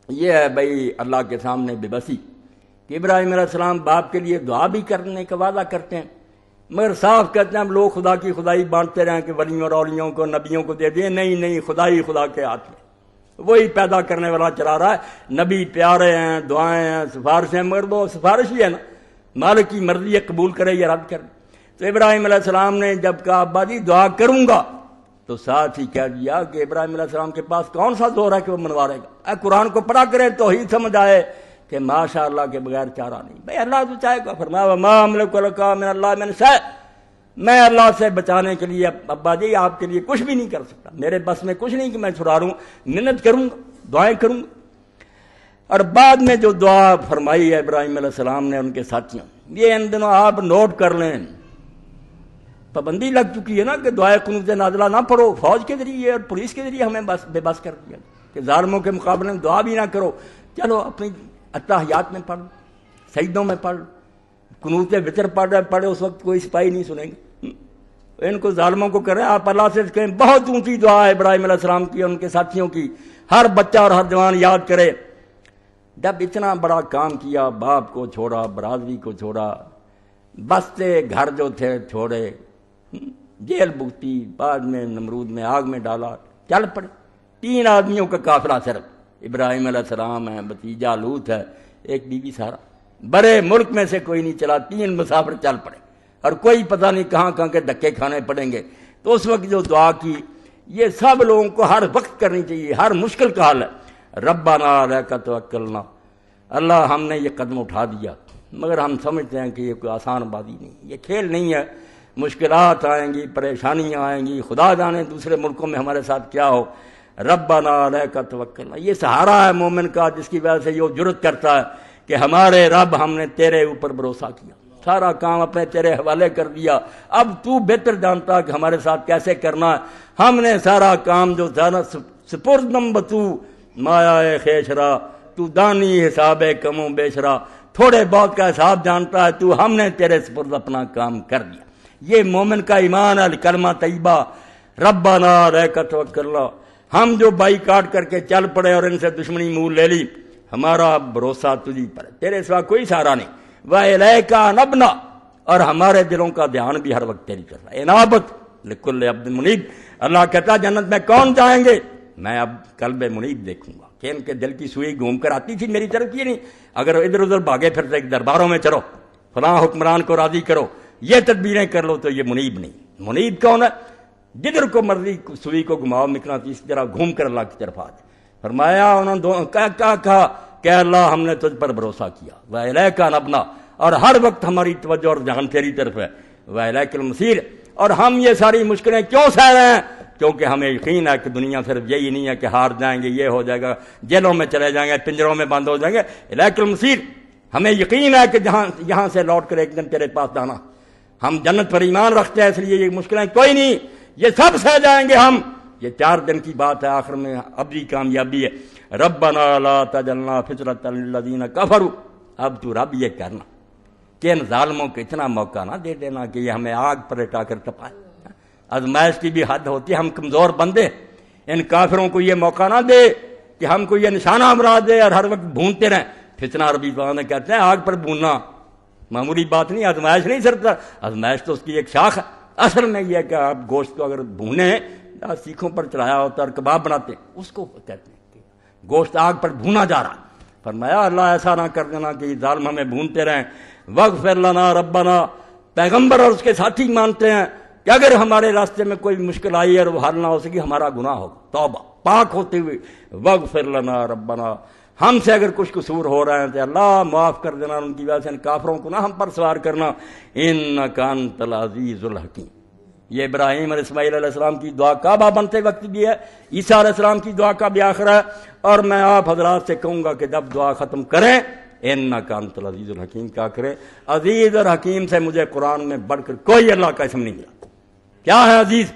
یہ ہے بھائی اللہ کے سامنے بے بسی کہ ابراہیم علیہ السلام باپ کے لیے دعا بھی کرنے کا وعدہ کرتے ہیں، مگر صاف کہتے ہیں ہم لوگ خدا کی خدائی بانٹتے رہیں کہ ولیوں اور اولیوں کو نبیوں کو دے دیں، نہیں نہیں، خدائی خدا کے ہاتھ میں، وہی پیدا کرنے والا چلا رہا ہے، نبی پیارے ہیں، دعائیں ہیں، سفارشیں، مگر وہ سفارش ہی ہے نا، مالک کی مرضی ہے، قبول کرے یا رد کرے۔ تو ابراہیم علیہ السلام نے جب کہا ابا جی دعا کروں گا، تو ساتھ ہی کہہ دیا کہ ابراہیم علیہ السلام کے پاس کون سا زور ہے کہ وہ منوارے گا، قرآن کو پڑھا کرے تو ہی سمجھ آئے کہ ماشاء اللہ کے بغیر چارہ نہیں، بھائی اللہ تو چاہے گا، فرمایا وما املک لک من اللہ من شیء، میں اللہ سے بچانے کے لیے ابا جی آپ کے لیے کچھ بھی نہیں کر سکتا، میرے بس میں کچھ نہیں کہ میں چھڑا لوں، منت کروں گا، دعائیں کروں گا۔ اور بعد میں جو دعا فرمائی ہے ابراہیم علیہ السلام نے ان کے ساتھیوں، یہ ان دنوں آپ نوٹ کر لیں، پابندی لگ چکی ہے نا کہ دعائے قنوت نازلہ نہ پڑھو، فوج کے ذریعے اور پولیس کے ذریعے ہمیں بے بس کر دیا کہ ظالموں کے مقابلے میں دعا بھی نہ کرو، چلو اپنی اتحیات میں پڑھ، سجدوں میں پڑھ، قنوت وتر پڑھے، اس وقت کوئی سپاہی نہیں سنیں گے، ان کو ظالموں کو کریں، آپ اللہ سے کہیں، بہت اونچی دعا ہے ابراہیم علیہ السلام کی اور ان کے ساتھیوں کی، ہر بچہ اور ہر جوان یاد کرے، جب اتنا بڑا کام کیا، باپ کو چھوڑا، برادری کو چھوڑا، بستے گھر جو تھے چھوڑے، جیل بھگتی، بعد میں نمرود میں آگ میں ڈالا، چل پڑے، 3 آدمیوں کا قافلہ صرف، ابراہیم علیہ السلام ہے، بھتیجا لوط ہے، ایک بیوی سارا، بڑے ملک میں سے کوئی نہیں چلا، 3 مسافر چل پڑے، اور کوئی پتہ نہیں کہاں کہاں کے دھکے کھانے پڑیں گے۔ تو اس وقت جو دعا کی، یہ سب لوگوں کو ہر وقت کرنی چاہیے، ہر مشکل کا حل ہے، ربنا علیک توکلنا، اللہ ہم نے یہ قدم اٹھا دیا، مگر ہم سمجھتے ہیں کہ یہ کوئی آسان بازی نہیں، یہ کھیل نہیں ہے، مشکلات آئیں گی، پریشانیاں آئیں گی، خدا جانے دوسرے ملکوں میں ہمارے ساتھ کیا ہو، ربنا علیک توکلنا، یہ سہارا ہے مومن کا، جس کی وجہ سے یہ جرأت کرتا ہے کہ ہمارے رب ہم نے تیرے اوپر بھروسہ کیا، سارا کام اپنے تیرے حوالے کر دیا، اب تو بہتر جانتا کہ ہمارے ساتھ کیسے کرنا ہے، ہم نے سارا کام جو زیادہ سپردم بتو مایا خیشرا، تو دانی حساب کم و بیشرا، تھوڑے بہت کا حساب جانتا ہے تو، ہم نے تیرے سپرد اپنا کام کر دیا۔ یہ مومن کا ایمان ہے، کلمہ طیبہ ربنا علیک توکلنا۔ ہم جو بائی کاٹ کر کے چل پڑے اور ان سے دشمنی مول لے لی، ہمارا بھروسہ تجھی پر ہے، تیرے سوا کوئی سہارا نہیں، وَإِلَيْكَ نَبْنَا، اور ہمارے دلوں کا دھیان بھی ہر وقت تیری طرف ہے۔ انابت لکل عبد منیب، اللہ کہتا جنت میں کون جائیں گے؟ میں اب قلب منیب دیکھوں گا کہ ان کے دل کی سوئی گھوم کر آتی تھی میری طرف کی نہیں، اگر ادھر ادھر بھاگے پھرتے درباروں میں چلو، فلاں حکمران کو راضی کرو، یہ تدبیریں کر لو، تو یہ منیب نہیں۔ منیب کون ہے؟ جدھر کو مرضی سوئی کو گھماؤ مقناطیس کی طرح گھوم کر اللہ کی طرف آ جائے۔ فرمایا انہوں نے کیا کہا کہ اللہ ہم نے تجھ پر بھروسہ کیا، وَإِلَيْكَ نَبْنَا، اور ہر وقت ہماری توجہ اور دھیان تیری طرف ہے، وَإِلَيْكَ الْمَصِيرُ، اور ہم یہ ساری مشکلیں کیوں سہ رہے ہیں؟ کیونکہ ہمیں یقین ہے کہ دنیا صرف یہی نہیں ہے کہ ہار جائیں گے، یہ ہو جائے گا، جیلوں میں چلے جائیں گے، پنجروں میں بند ہو جائیں گے، إِلَيْكَ الْمَصِيرُ، ہمیں یقین ہے کہ یہاں سے لوٹ کر ایک دن تیرے پاس جانا، ہم جنت پر ایمان رکھتے ہیں، اس لیے یہ مشکلیں کوئی نہیں، یہ سب سہ جائیں گے ہم۔ یہ 4 دن کی بات ہے، آخر میں ابدی کامیابی ہے۔ ربنا لا تجعلنا فتنة للذین کفروا، اب تو رب یہ کرنا کہ ان ظالموں کو اتنا موقع نہ دے دینا کہ یہ ہمیں آگ پر لٹا کر تپائے۔ آزمائش کی بھی حد ہوتی ہے، ہم کمزور بندے، ان کافروں کو یہ موقع نہ دے کہ ہم کو یہ نشانہ بنا دے اور ہر وقت بھونتے رہیں۔ فتنہ عربی زبان میں کہتے ہیں آگ پر بھوننا، معمولی بات نہیں، آزمائش نہیں سرتا، آزمائش تو اس کی ایک شاخ ہے۔ اصل میں یہ ہے کہ آپ گوشت کو اگر بھونے، سیخوں پر چڑھایا ہوتا ہے اور کباب بناتے ہیں، اس کو کہتے ہیں کہ گوشت آگ پر بھونا جا رہا۔ فرمایا اللہ ایسا نہ کر دینا کہ یہ ظالم ہمیں بھونتے رہیں۔ وغفر لنا ربنا، پیغمبر اور اس کے ساتھی مانتے ہیں کہ اگر ہمارے راستے میں کوئی مشکل آئی اور وہ حل نہ ہو سکی، ہمارا گناہ ہوگا، توبہ پاک ہوتے ہوئے وغفر لنا ربنا، ہم سے اگر کچھ قصور ہو رہے ہیں تو اللہ معاف کر دینا، ان کی وجہ سے ان کافروں کو نہ ہم پر سوار کرنا، انک انت العزیز الحکیم۔ یہ ابراہیم اور اسماعیل علیہ السلام کی دعا کعبہ بنتے وقت بھی ہے، عیسیٰ علیہ السلام کی دعا کا بھی آخر ہے، اور میں آپ حضرات سے کہوں گا کہ جب دعا ختم کریں انک انت العزیز الحکیم کیا کریں۔ عزیز اور حکیم سے مجھے قرآن میں بڑھ کر کوئی اللہ کا اسم نہیں ملا۔ کیا ہے عزیز؟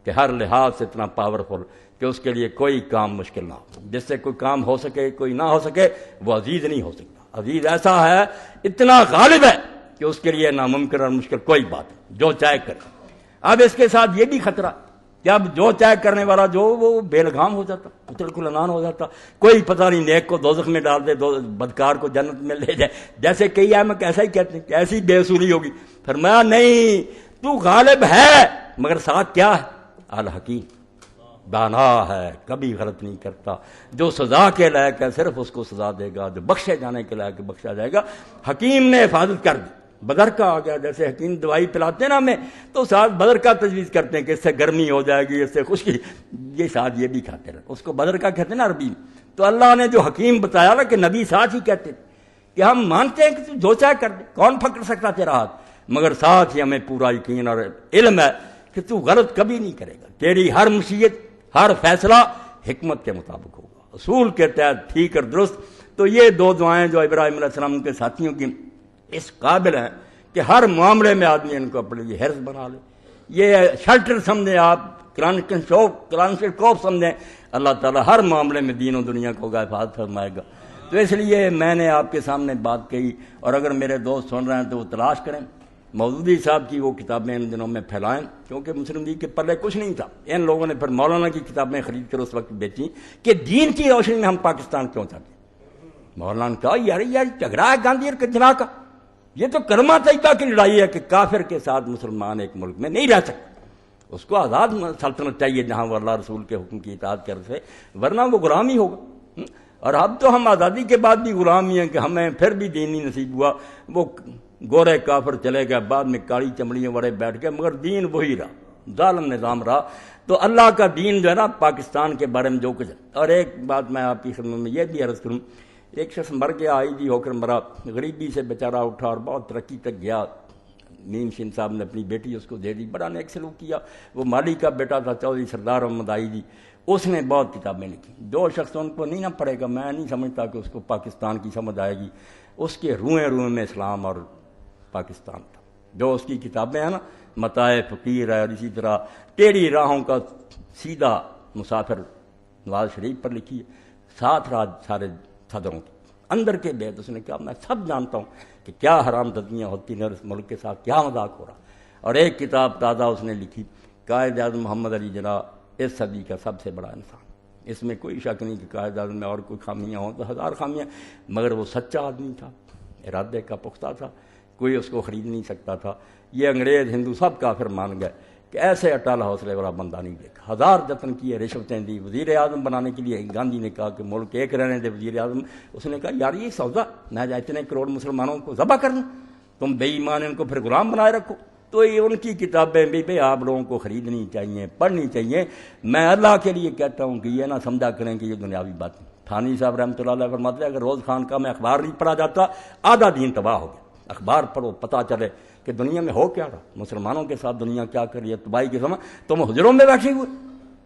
کہ ہر لحاظ سے اتنا پاورفل کہ اس کے لیے کوئی کام مشکل نہ ہو، جس سے کوئی کام ہو سکے کوئی نہ ہو سکے، وہ عزیز نہیں ہو سکتا۔ عزیز ایسا ہے، اتنا غالب ہے کہ اس کے لیے ناممکن اور مشکل کوئی بات نہیں، جو چاہے کرے۔ اب اس کے ساتھ یہ بھی خطرہ کہ اب جو چاہے کرنے والا جو وہ بے لگام ہو جاتا، اتل کلنان ہو جاتا، کوئی پتہ نہیں، نیک کو دوزخ میں ڈال دے، بدکار کو جنت میں لے جائے، جیسے کئی احمق ایسا ہی کہتے ہیں کہ ایسی بے اصولی ہوگی۔ فرمایا نہیں، تو غالب ہے، مگر ساتھ کیا ہے؟ الحکیم، دانا ہے، کبھی غلط نہیں کرتا، جو سزا کے لائق ہے صرف اس کو سزا دے گا، جو بخشے جانے کے لائق بخشا جائے گا۔ حکیم نے حفاظت کر دی، بدر کا آ گیا، جیسے حکیم دوائی پلاتے ہیں نا ہمیں، تو ساتھ بدر کا تجویز کرتے ہیں کہ اس سے گرمی ہو جائے گی، اس سے خشکی، یہ ساتھ یہ بھی کھاتے رہے، اس کو بدر کا کہتے ہیں نا عربی میں۔ تو اللہ نے جو حکیم بتایا نا کہ نبی ساتھ ہی کہتے کہ ہم مانتے ہیں کہ تو جو چاہے کر دے، کون پکڑ سکتا تیرا ہاتھ، مگر ساتھ ہی ہمیں پورا یقین اور علم ہے کہ تو غلط کبھی نہیں کرے گا، تیری ہر مشیت ہر فیصلہ حکمت کے مطابق ہوگا، اصول کے تحت ٹھیک اور درست۔ تو یہ 2 دعائیں جو ابراہیم علیہ السلام کے ساتھیوں کی اس قابل ہیں کہ ہر معاملے میں آدمی ان کو اپنے لیے حرص بنا لے، یہ شیلٹر سمجھیں آپ، کلانشوف سمجھیں، اللہ تعالیٰ ہر معاملے میں دین و دنیا کو حفاظت فرمائے گا۔ تو اس لیے میں نے آپ کے سامنے بات کہی، اور اگر میرے دوست سن رہے ہیں تو وہ تلاش کریں، مودودی صاحب کی وہ کتابیں ان دنوں میں پھیلائیں، کیونکہ مسلم لیگ کے پلے کچھ نہیں تھا، ان لوگوں نے پھر مولانا کی کتابیں خرید کر اس وقت بیچی کہ دین کی روشنی میں ہم پاکستان کیوں چاہتے ہیں۔ مولانا نے کہا یار جھگڑا ہے گاندھی اور کچرا کا، یہ تو کلمہ طیبہ کی لڑائی ہے کہ کافر کے ساتھ مسلمان ایک ملک میں نہیں رہ سکتے، اس کو آزاد سلطنت چاہیے جہاں وہ اللہ رسول کے حکم کی اطاعت کر سے، ورنہ وہ غلام ہی ہوگا۔ اور اب تو ہم آزادی کے بعد بھی غلام ہی ہیں کہ ہمیں پھر بھی دین نہیں نصیب ہوا، وہ گورے کافر چلے گئے، بعد میں کالی چمڑیوں والے بیٹھ گئے، مگر دین وہی رہا، ظالم نظام رہا۔ تو اللہ کا دین جو ہے نا پاکستان کے بارے میں جو کچھ ہے۔ اور ایک بات میں آپ کی خدمت میں یہ بھی عرض کروں، ایک شخص مر گیا، آئی جی ہو کر مرا، غریبی سے بیچارہ اٹھا اور بہت ترقی تک گیا، نیم شین صاحب نے اپنی بیٹی اس کو دے دی، بڑا نیک سلوک کیا، وہ مالی کا بیٹا تھا چودھری سردار محمد آئی جی، اس نے بہت کتابیں لکھی، جو شخص ان کو نہیں نہ پڑھے گا میں نہیں سمجھتا کہ اس کو پاکستان کی سمجھ آئے گی۔ اس کے روئیں میں اسلام اور پاکستان تھا، جو اس کی کتابیں ہیں نا، متاع فقیر ہے، اور اسی طرح ٹیڑھی راہوں کا سیدھا مسافر نواز شریف پر لکھی ہے، 7 راج سارے صدروں کے اندر کے بیت، اس نے کہا میں سب جانتا ہوں کہ کیا حرام زدیاں ہوتی ہیں اور اس ملک کے ساتھ کیا مذاق ہو رہا، اور ایک کتاب تازہ اس نے لکھی، قائد اعظم محمد علی جناح اس صدی کا سب سے بڑا انسان۔ اس میں کوئی شک نہیں کہ قائد اعظم میں اور کوئی خامیاں ہوں تو ہزار خامیاں، مگر وہ سچا آدمی تھا، ارادے کا پختہ تھا، کوئی اس کو خرید نہیں سکتا تھا۔ یہ انگریز ہندو سب کافر مان گئے کہ ایسے اٹل حوصلے والا بندہ نہیں دیکھا۔ ہزار جتن کیے، رشوتیں دی، وزیر اعظم بنانے کے لیے گاندھی نے کہا کہ ملک ایک رہنے دے وزیر اعظم، اس نے کہا یار یہ سودا، میں اتنے کروڑ مسلمانوں کو ذبح کروں، تم بے ایمان ان کو پھر غلام بنائے رکھو۔ تو یہ ان کی کتابیں بھی آپ لوگوں کو خریدنی چاہیے، پڑھنی چاہیے۔ میں اللہ کے لیے کہتا ہوں کہ یہ نہ سمجھا کریں کہ یہ دنیاوی بات ہے۔ تھانی صاحب رحمۃ اللہ علیہ فرماتے ہیں اگر روز خان کا میں اخبار نہیں پڑھا جاتا آدھا دین تباہ ہو گیا۔ اخبار پڑھو، پتہ چلے کہ دنیا میں ہو کیا رہا، مسلمانوں کے ساتھ دنیا کیا کر رہی ہے، تباہی کے سمے تم حجروں میں بیٹھے ہوئے۔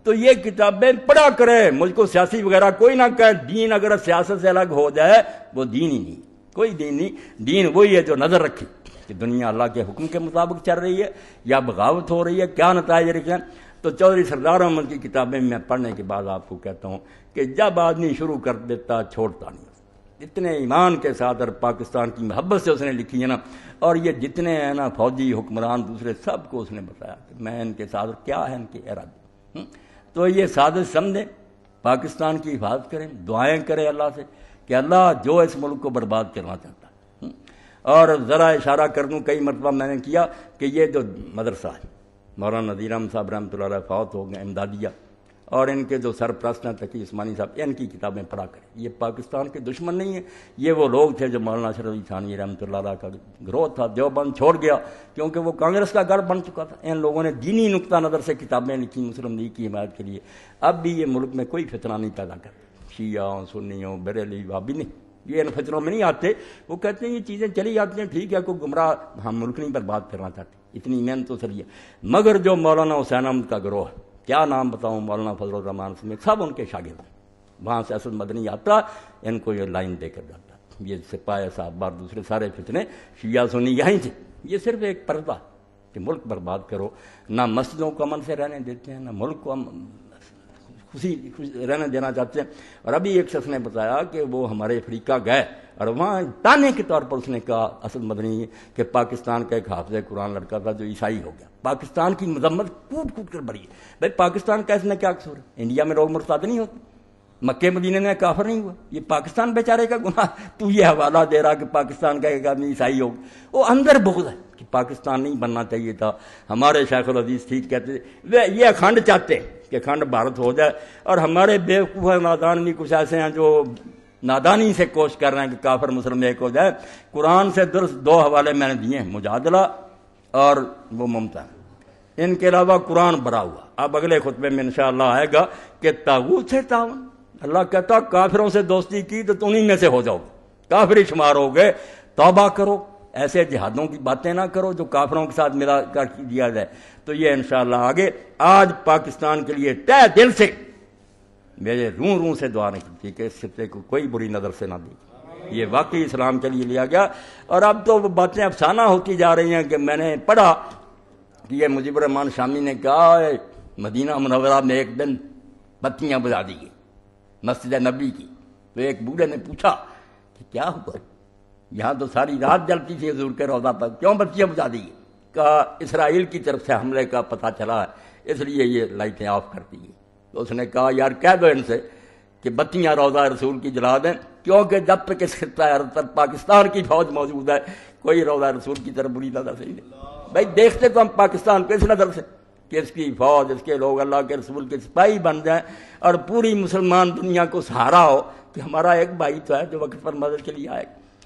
تو یہ کتابیں پڑھا کرے، مجھ کو سیاسی وغیرہ کوئی نہ کہے۔ دین اگر سیاست سے الگ ہو جائے وہ دین ہی نہیں، کوئی دین نہیں۔ دین وہی ہے جو نظر رکھے کہ دنیا اللہ کے حکم کے مطابق چل رہی ہے یا بغاوت ہو رہی ہے، کیا نتائج رکھیں۔ تو چودھری سردار احمد کی کتابیں میں پڑھنے کے بعد آپ کو کہتا ہوں کہ جب آدمی شروع کر دیتا چھوڑتا نہیں، اتنے ایمان کے ساتھ اور پاکستان کی محبت سے اس نے لکھی ہے نا۔ اور یہ جتنے ہیں نا فوجی حکمران دوسرے، سب کو اس نے بتایا کہ میں ان کے ساتھ کیا ہے ان کے ارادے۔ تو یہ سازش سمجھیں، پاکستان کی حفاظت کریں، دعائیں کریں اللہ سے کہ اللہ جو اس ملک کو برباد کرنا چاہتا ہے۔ اور ذرا اشارہ کر دوں، کئی مرتبہ میں نے کیا کہ یہ جو مدرسہ ہے، مولانا نذیر احمد صاحب رحمۃ اللہ علیہ فوت ہو گئے، امدادیہ، اور ان کے جو سرپرست ہیں تقی عثمانی صاحب، ان کی کتابیں پڑھا کریں۔ یہ پاکستان کے دشمن نہیں ہیں، یہ وہ لوگ تھے جو مولانا اشرف علی تھانوی رحمۃ اللہ علیہ کا گروہ تھا، دیوبند چھوڑ گیا کیونکہ وہ کانگریس کا گڑھ بن چکا تھا۔ ان لوگوں نے دینی نقطہ نظر سے کتابیں لکھی مسلم لیگ کی حمایت کے لیے۔ اب بھی یہ ملک میں کوئی فتنہ نہیں پیدا کرتے، شیعہ ہوں، سنی ہوں، بریلوی، وہابی نہیں، یہ ان فتنوں میں نہیں آتے۔ وہ کہتے ہیں یہ چیزیں چلی جاتی ہیں، ٹھیک ہے، کوئی گمراہ، ہم ملک نہیں برباد کرنا چاہتے، اتنی محنت تو سر ہے۔ مگر جو مولانا حسین احمد کا گروہ ہے، کیا نام بتاؤں، مولانا فضل الرحمان سمیت سب ان کے شاگرد ہیں۔ وہاں سے اسد مدنی آتا، ان کو یہ لائن دے کر جاتا، یہ سپاہی صاحب بار دوسرے سارے فتنے شیعہ سنی یہیں تھے۔ یہ صرف ایک پردہ کہ ملک برباد کرو، نہ مسجدوں کو امن سے رہنے دیتے ہیں، نہ ملک کو خوشی رہنے دینا چاہتے ہیں۔ اور ابھی ایک شخص نے بتایا کہ وہ ہمارے افریقہ گئے اور وہاں تانے کے طور پر اس نے کہا اسد مدنی کہ پاکستان کا ایک حافظ قرآن لڑکا تھا جو عیسائی ہو گیا۔ پاکستان کی مذمت کوٹ کوٹ کر بڑھی ہے۔ بھائی پاکستان کا اس میں کیا قصور ہے؟ انڈیا میں لوگ مرتد نہیں ہوتے، مکے مدینے میں کافر نہیں ہوا، یہ پاکستان بیچارے کا گناہ۔ تو یہ حوالہ دے رہا کہ پاکستان کا ایک آدمی عیسائی ہو گیا، وہ اندر بغض ہے کہ پاکستان نہیں بننا چاہیے تھا۔ ہمارے شیخ العزیز ٹھیک کہتے تھے، یہ اکھنڈ چاہتے کہ اکھنڈ بھارت ہو جائے، اور ہمارے بیوقوف نادان بھی کچھ ایسے ہیں جو نادانی سے کوشش کر رہے ہیں کہ کافر مسلم ایک ہو جائے۔ قرآن سے درست دو حوالے میں نے دیے ہیں، مجادلہ اور وہ ممتحن، ان کے علاوہ قرآن بھرا ہوا۔ اب اگلے خطبے میں انشاءاللہ آئے گا کہ طاغوت سے تعاون، اللہ کہتا کافروں سے دوستی کی تو انہی میں سے ہو جاؤ، کافری شمار ہو گئے، توبہ کرو، ایسے جہادوں کی باتیں نہ کرو جو کافروں کے ساتھ ملا کر دیا جائے۔ تو یہ انشاءاللہ آگے آج پاکستان کے لیے تہ دل سے میرے روح سے دعا نہیں کی کہ اس خطے کو کوئی بری نظر سے نہ دیکھے، یہ واقعی اسلام کے لیے لیا گیا۔ اور اب تو وہ باتیں افسانہ ہوتی جا رہی ہیں کہ میں نے پڑھا کہ یہ مجیب الرحمان شامی نے کہا مدینہ منورہ میں ایک دن بتیاں بجھا دی گئی مسجد نبی کی۔ تو ایک بوڑھے نے پوچھا کہ کیا ہوا، یہاں تو ساری رات جلتی تھی حضور کے روضہ پر، کیوں بتیاں بجھا دی گئی؟ کہا اسرائیل کی طرف سے حملے کا پتہ چلا ہے اس لیے یہ لائٹیں آف کر دی گئی۔ تو اس نے کہا یار کہہ دو ان سے کہ بتیاں روضہ رسول کی جلا دیں، کیونکہ جب تک اس خطہ ارض پر پاکستان کی فوج موجود ہے کوئی روضہ رسول کی طرف بری نظر سے نہیں۔ بھائی دیکھتے تو ہم پاکستان کو اس نظر سے کہ اس کی فوج، اس کے لوگ اللہ کے رسول کے سپاہی بن جائیں اور پوری مسلمان دنیا کو سہارا ہو کہ ہمارا ایک بھائی تو ہے جو وقت پر مدد کے لیے آئے۔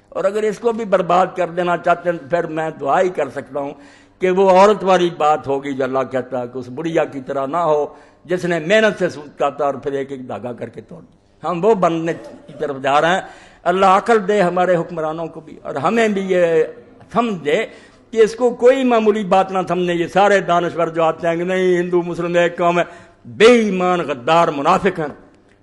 اور اگر اس کو بھی برباد کر دینا چاہتے ہیں تو پھر میں دعا ہی کر سکتا ہوں کہ وہ عورت والی بات ہوگی جو اللہ کہتا ہے کہ اس بڑھیا کی طرح نہ ہو جس نے محنت سے سود کاتا اور پھر ایک ایک دھاگا کر کے توڑ دیا۔ ہم وہ بننے کی طرف جا رہے ہیں۔ اللہ عقل دے ہمارے حکمرانوں کو بھی اور ہمیں بھی یہ سمجھ دے کہ اس کو کوئی معمولی بات نہ سمجھیں۔ یہ سارے دانشور جو آتے ہیں کہ نہیں ہندو مسلم ایک قوم ہے، بے ایمان غدار منافق ہیں۔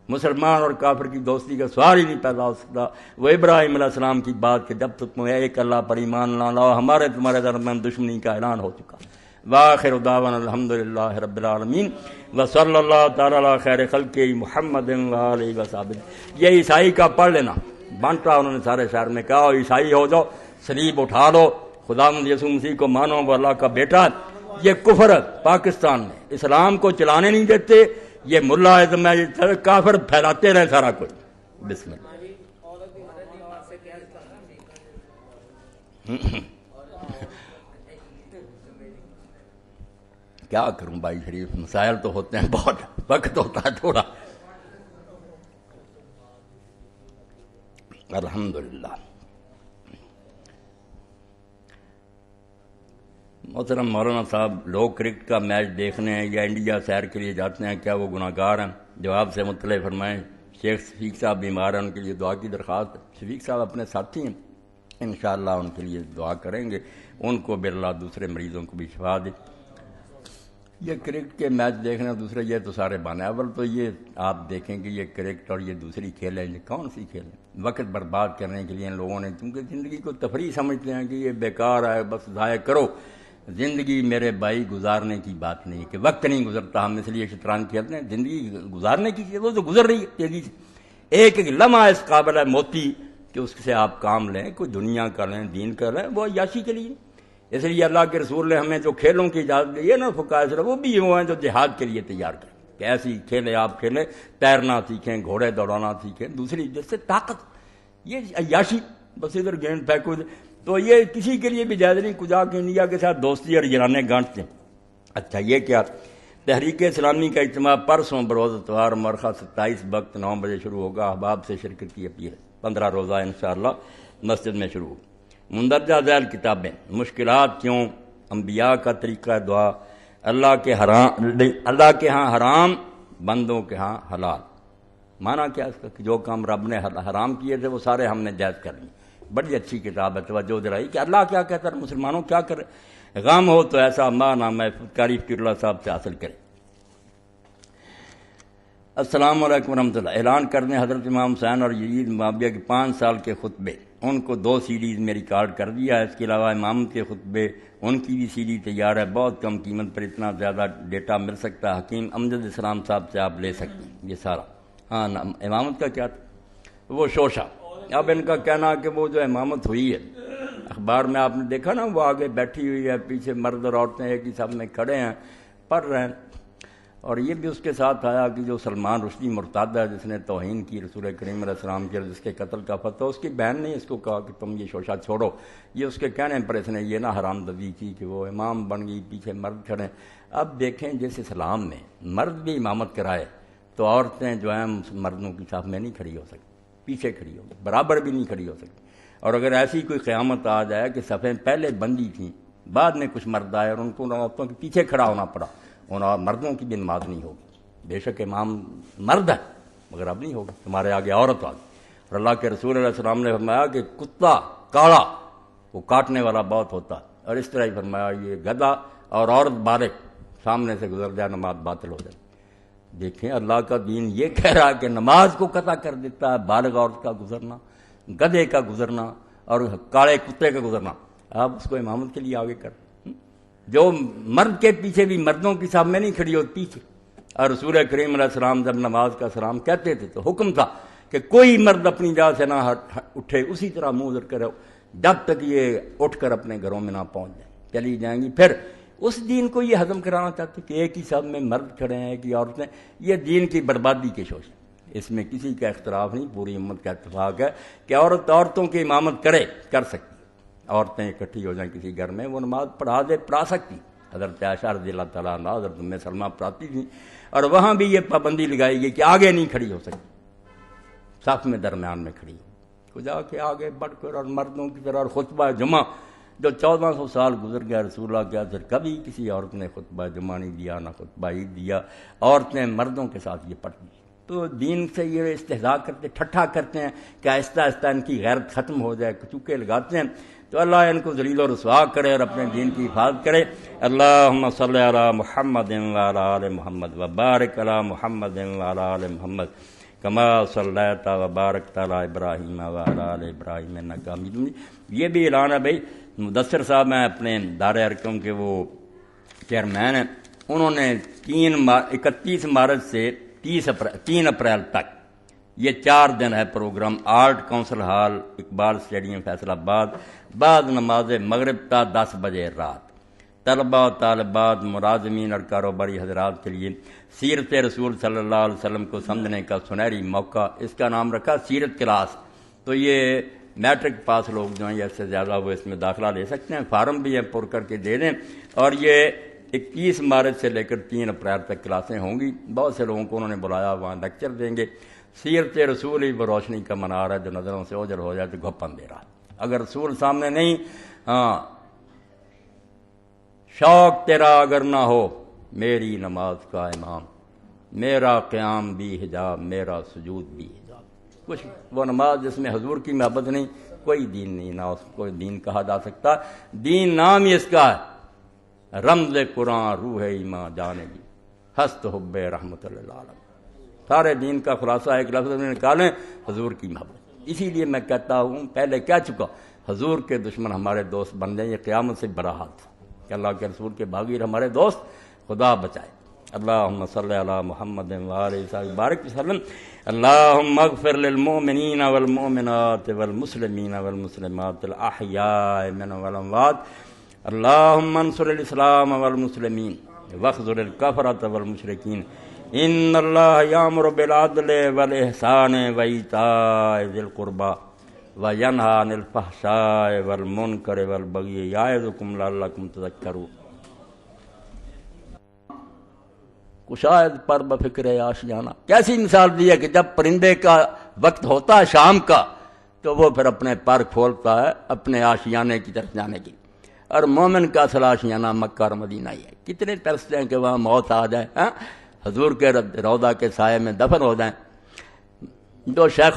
مسلمان اور کافر کی دوستی کا سوال ہی نہیں پیدا ہو سکتا۔ وہ ابراہیم علیہ السلام کی بات کہ جب تک تمہیں ایک اللہ پر ایمان نہ لاؤ ہمارے تمہارے درمیان دشمنی کا اعلان ہو چکا۔ وآخر دعوانا الحمدللہ رب العالمین وصلی اللہ تعالی علی خیر خلق محمد وآلہ وصحبہ۔ یہ عیسائی کا پڑھ لینا بانٹا انہوں نے سارے شہر میں کہا عیسائی ہو جاؤ، صلیب اٹھا لو، خدا یسوع مسیح کو مانو وہ اللہ کا بیٹا، یہ کفر پاکستان میں اسلام کو چلانے نہیں دیتے، یہ ملا اعظم ہے، یہ کافر پھیلاتے رہے سارا کچھ۔ بسم اللہ۔ کیا کروں بھائی شریف، مسائل تو ہوتے ہیں بہت، وقت ہوتا ہے تھوڑا۔ الحمدللہ۔ محترم مولانا صاحب، لوگ کرکٹ کا میچ دیکھنے یا انڈیا سیر کے لیے جاتے ہیں، کیا وہ گناہ گار ہیں؟ جواب سے مطلع فرمائیں۔ شیخ شفیق صاحب بیمار ہیں، ان کے لیے دعا کی درخواست۔ شفیق صاحب اپنے ساتھی ہیں، انشاءاللہ ان کے لیے دعا کریں گے، ان کو بھی اللہ دوسرے مریضوں کو بھی شفا دے۔ یہ کرکٹ کے میچ دیکھنا دوسرے، یہ تو سارے بہانے۔ اول تو یہ آپ دیکھیں کہ یہ کرکٹ اور یہ دوسری کھیلیں، یہ کون سی کھیلیں؟ وقت برباد کرنے کے لیے ان لوگوں نے، کیونکہ زندگی کو تفریح سمجھتے ہیں کہ یہ بیکار ہے، بس ضائع کرو۔ زندگی میرے بھائی گزارنے کی بات نہیں کہ وقت نہیں گزرتا، ہم اس لیے شطرنج کھیلتے ہیں۔ زندگی گزارنے کی چیز، وہ تو گزر رہی ہے تیزی سے۔ ایک ایک لمحہ اس قابل ہے موتی کہ اس سے آپ کام لیں، کوئی دنیا کا لیں، دین کا لیں، وہ عیاشی کے لیے۔ اس لیے اللہ کے رسول نے ہمیں جو کھیلوں کی اجازت دی ہے نا فقہائے صرف، وہ بھی وہ ہیں جو جہاد کے لیے تیار کریں کہ ایسی کھیلیں آپ کھیلیں، تیرنا سیکھیں، گھوڑے دوڑانا سیکھیں، دوسری جس سے طاقت، یہ عیاشی بس ادھر گیند پھینکو، تو یہ کسی کے لیے بھی جائز نہیں۔ کجا کے انڈیا کے ساتھ دوستی اور یارانے گانٹتے ہیں۔ اچھا یہ کیا، تحریک اسلامی کا اجتماع پرسوں بروز اتوار مرخہ 27 وقت 9 بجے شروع ہوگا، احباب سے شرکت کی اپیل، 15 روزہ انشاءاللہ مسجد میں شروع ہوگا۔ مندرجہ ذیل کتابیں: مشکلات کیوں، انبیاء کا طریقہ دعا، اللہ کے ہاں حرام، بندوں کے ہاں حلال۔ معنی کیا اس کا کہ جو کام رب نے حرام کیے تھے وہ سارے ہم نے جائز کر لیے۔ بڑی اچھی کتاب ہے، توجہ دلائی کہ اللہ کیا کہتا ہے، مسلمانوں کیا کرے۔ غم ہو تو ایسا ماں نام ہے، قاری فقیر اللہ صاحب سے حاصل کرے۔ السلام علیکم ورحمۃ اللہ۔ اعلان کر دیں حضرت امام حسین اور یزید معاویہ کے 5 سال کے خطبے، ان کو 2 CDs میں ریکارڈ کر دیا ہے۔ اس کے علاوہ امامت کے خطبے، ان کی بھی CD تیار ہے، بہت کم قیمت پر اتنا زیادہ ڈیٹا مل سکتا ہے۔ حکیم امجد اسلام صاحب سے آپ لے سکتے ہیں یہ سارا۔ ہاں امامت کا کیا تھا، وہ شوشہ۔ اب ان کا کہنا کہ وہ جو امامت ہوئی ہے، اخبار میں آپ نے دیکھا نا، وہ آگے بیٹھی ہوئی ہے، پیچھے مرد اور عورتیں ایک ہی سب میں کھڑے ہیں، پڑھ رہے ہیں۔ اور یہ بھی اس کے ساتھ آیا کہ جو سلمان رشدی مرتد ہے، جس نے توہین کی رسول کریم علیہ السلام کی، جس کے قتل کا فتویٰ، اس کی بہن نے اس کو کہا کہ تم یہ شوشہ چھوڑو، یہ اس کے کہنے پر اس نے یہ نہ حرام زدی کی کہ وہ امام بن گئی، پیچھے مرد کھڑے۔ اب دیکھیں جس اسلام میں مرد بھی امامت کرائے تو عورتیں جو ہیں مردوں کی صف میں نہیں کھڑی ہو سکتی، پیچھے کھڑی ہو، برابر بھی نہیں کھڑی ہو سکتی۔ اور اگر ایسی کوئی قیامت آ جائے کہ صفیں پہلے بندی تھیں، بعد میں کچھ مرد آئے اور ان کو عورتوں کے پیچھے کھڑا ہونا پڑا، ان مردوں کی بھی نماز نہیں ہوگی۔ بے شک امام مرد ہے مگر اب نہیں ہوگی، تمہارے آگے عورت آ گئی۔ اور اللہ کے رسول علیہ السلام نے فرمایا کہ کتا کالا وہ کاٹنے والا بہت ہوتا ہے، اور اس طرح ہی فرمایا یہ گدھا اور عورت بالغ سامنے سے گزر جائے نماز باطل ہو جائے۔ دیکھیں اللہ کا دین یہ کہہ رہا ہے کہ نماز کو قطع کر دیتا ہے بالغ عورت کا گزرنا، گدھے کا گزرنا اور کالے کتے کا گزرنا، آپ اس کو امامت کے لیے آگے کر۔ جو مرد کے پیچھے بھی مردوں کی صف میں نہیں کھڑی ہوتی پیچھے۔ اور رسول کریم علیہ السلام جب نماز کا سلام کہتے تھے تو حکم تھا کہ کوئی مرد اپنی جگہ سے نہ اٹھے، اسی طرح منہ ادھر کرو جب تک یہ اٹھ کر اپنے گھروں میں نہ پہنچ جائیں، چلی جائیں گی۔ پھر اس دین کو یہ ہضم کرانا چاہتے کہ ایک ہی صف میں مرد کھڑے ہیں، ایک ہی عورتیں، یہ دین کی بربادی کے شوش ہے۔ اس میں کسی کا اختلاف نہیں، پوری امت کا اتفاق ہے کہ عورتوں کی امامت کر سکتی، عورتیں اکٹھی ہو جائیں کسی گھر میں، وہ نماز پڑھا سکتی۔ حضرت عائشہ رضی اللہ تعالیٰ عنہ، حضرت ام سلمہ پڑھاتی تھیں، اور وہاں بھی یہ پابندی لگائی گئی کہ آگے نہیں کھڑی ہو سکتی، صف میں درمیان میں کھڑی ہو، جا کے آگے بڑھ کر اور مردوں کی طرح۔ اور خطبہ جمعہ جو 1400 سال گزر گیا رسول اللہ کے اثر، کبھی کسی عورت نے خطبہ جمعہ نہیں دیا، نہ خطبہ عید دیا، عورتیں مردوں کے ساتھ یہ پڑھتی۔ تو دین سے یہ استہزاء کرتے، ٹھٹھا کرتے ہیں کہ آہستہ آہستہ ان کی غیرت ختم ہو جائے، چوکے لگاتے ہیں۔ تو اللہ ان کو ذلیل و رسوا کرے اور اپنے دین کی حفاظت کرے۔ اللہم صلی علی محمد وعلی آل محمد وبارک علی محمد وعلی آل محمد کما صلیت وبارکت علی ابراہیم وعلی آل ابراہیم انک حمید مجید۔ یہ بھی اعلان ہے بھائی، مدثر صاحب ہیں اپنے دار ارکم کے وہ چیئرمین ہیں، انہوں نے 31 مارچ سے 3 اپریل تک یہ 4 دن ہے program, art council hall, Iqbal stadium Faisalabad, بعد نماز مغرب تا 10 بجے رات۔ طلباء و طالبات، ملازمین اور کاروباری حضرات کے لیے سیرت رسول صلی اللہ علیہ وسلم کو سمجھنے کا سنہری موقع، اس کا نام رکھا سیرت کلاس۔ تو یہ میٹرک پاس لوگ جو ہیں یا اس سے زیادہ وہ اس میں داخلہ لے سکتے ہیں، فارم بھی ہے پر کر کے دے دیں، اور یہ 21 مارچ سے لے کر 3 اپریل تک کلاسیں ہوں گی۔ بہت سے لوگوں کو انہوں نے بلایا، وہاں لیکچر دیں گے۔ سیرت رسول ہی وہ روشنی کا منار ہے جو نظروں سے اوجھل ہو جائے تو گھپن دے رہا، اگر رسول سامنے نہیں، شوق تیرا اگر نہ ہو میری نماز کا امام، میرا قیام بھی حجاب، میرا سجود بھی حجاب۔ کچھ وہ نماز جس میں حضور کی محبت نہیں، کوئی دین نہیں، نہ اس کو دین کہا جا سکتا۔ دین نام ہی اس کا ہے، رمز قرآن روح ایمان جانے گی، ہست حب رحمت للعالم۔ سارے دین کا خلاصہ ایک لفظ میں نکالیں، حضور کی محبت۔ اسی لیے میں کہتا ہوں، پہلے کہہ چکا، حضور کے دشمن ہمارے دوست بن جائیں، یہ قیامت سے بڑا حادثہ کہ اللہ کے رسول کے باغیر ہمارے دوست، خدا بچائے۔ اللہم صلی علی محمد وآلہ بارک وسلم۔ اللہم اغفر للمؤمنین والمؤمنات والمسلمین والمسلمات الاحیاء منهم والاموات۔ اللہم انصر الاسلام والمسلمین واخذل الکفرۃ والمشرکین۔ ان اللہ یامر بالعدل والاحسان وایتاء ذی القربی وینہی عن الفحشاء والمنکر والبغی یعظکم لعلکم تذکرون۔ کشاید پر بفکر آشیانہ، کیسی مثال دی ہے کہ جب پرندے کا وقت ہوتا ہے شام کا تو وہ پھر اپنے پر کھولتا ہے اپنے آشیانے کی طرف جانے کی، اور مومن کا اصل آشیانہ مکہ اور مدینہ ہی ہے۔ کتنے ترستے ہیں کہ وہاں موت آ جائے، حضور کے روضہ کے سائے میں دفن ہو جائیں۔ جو شیخ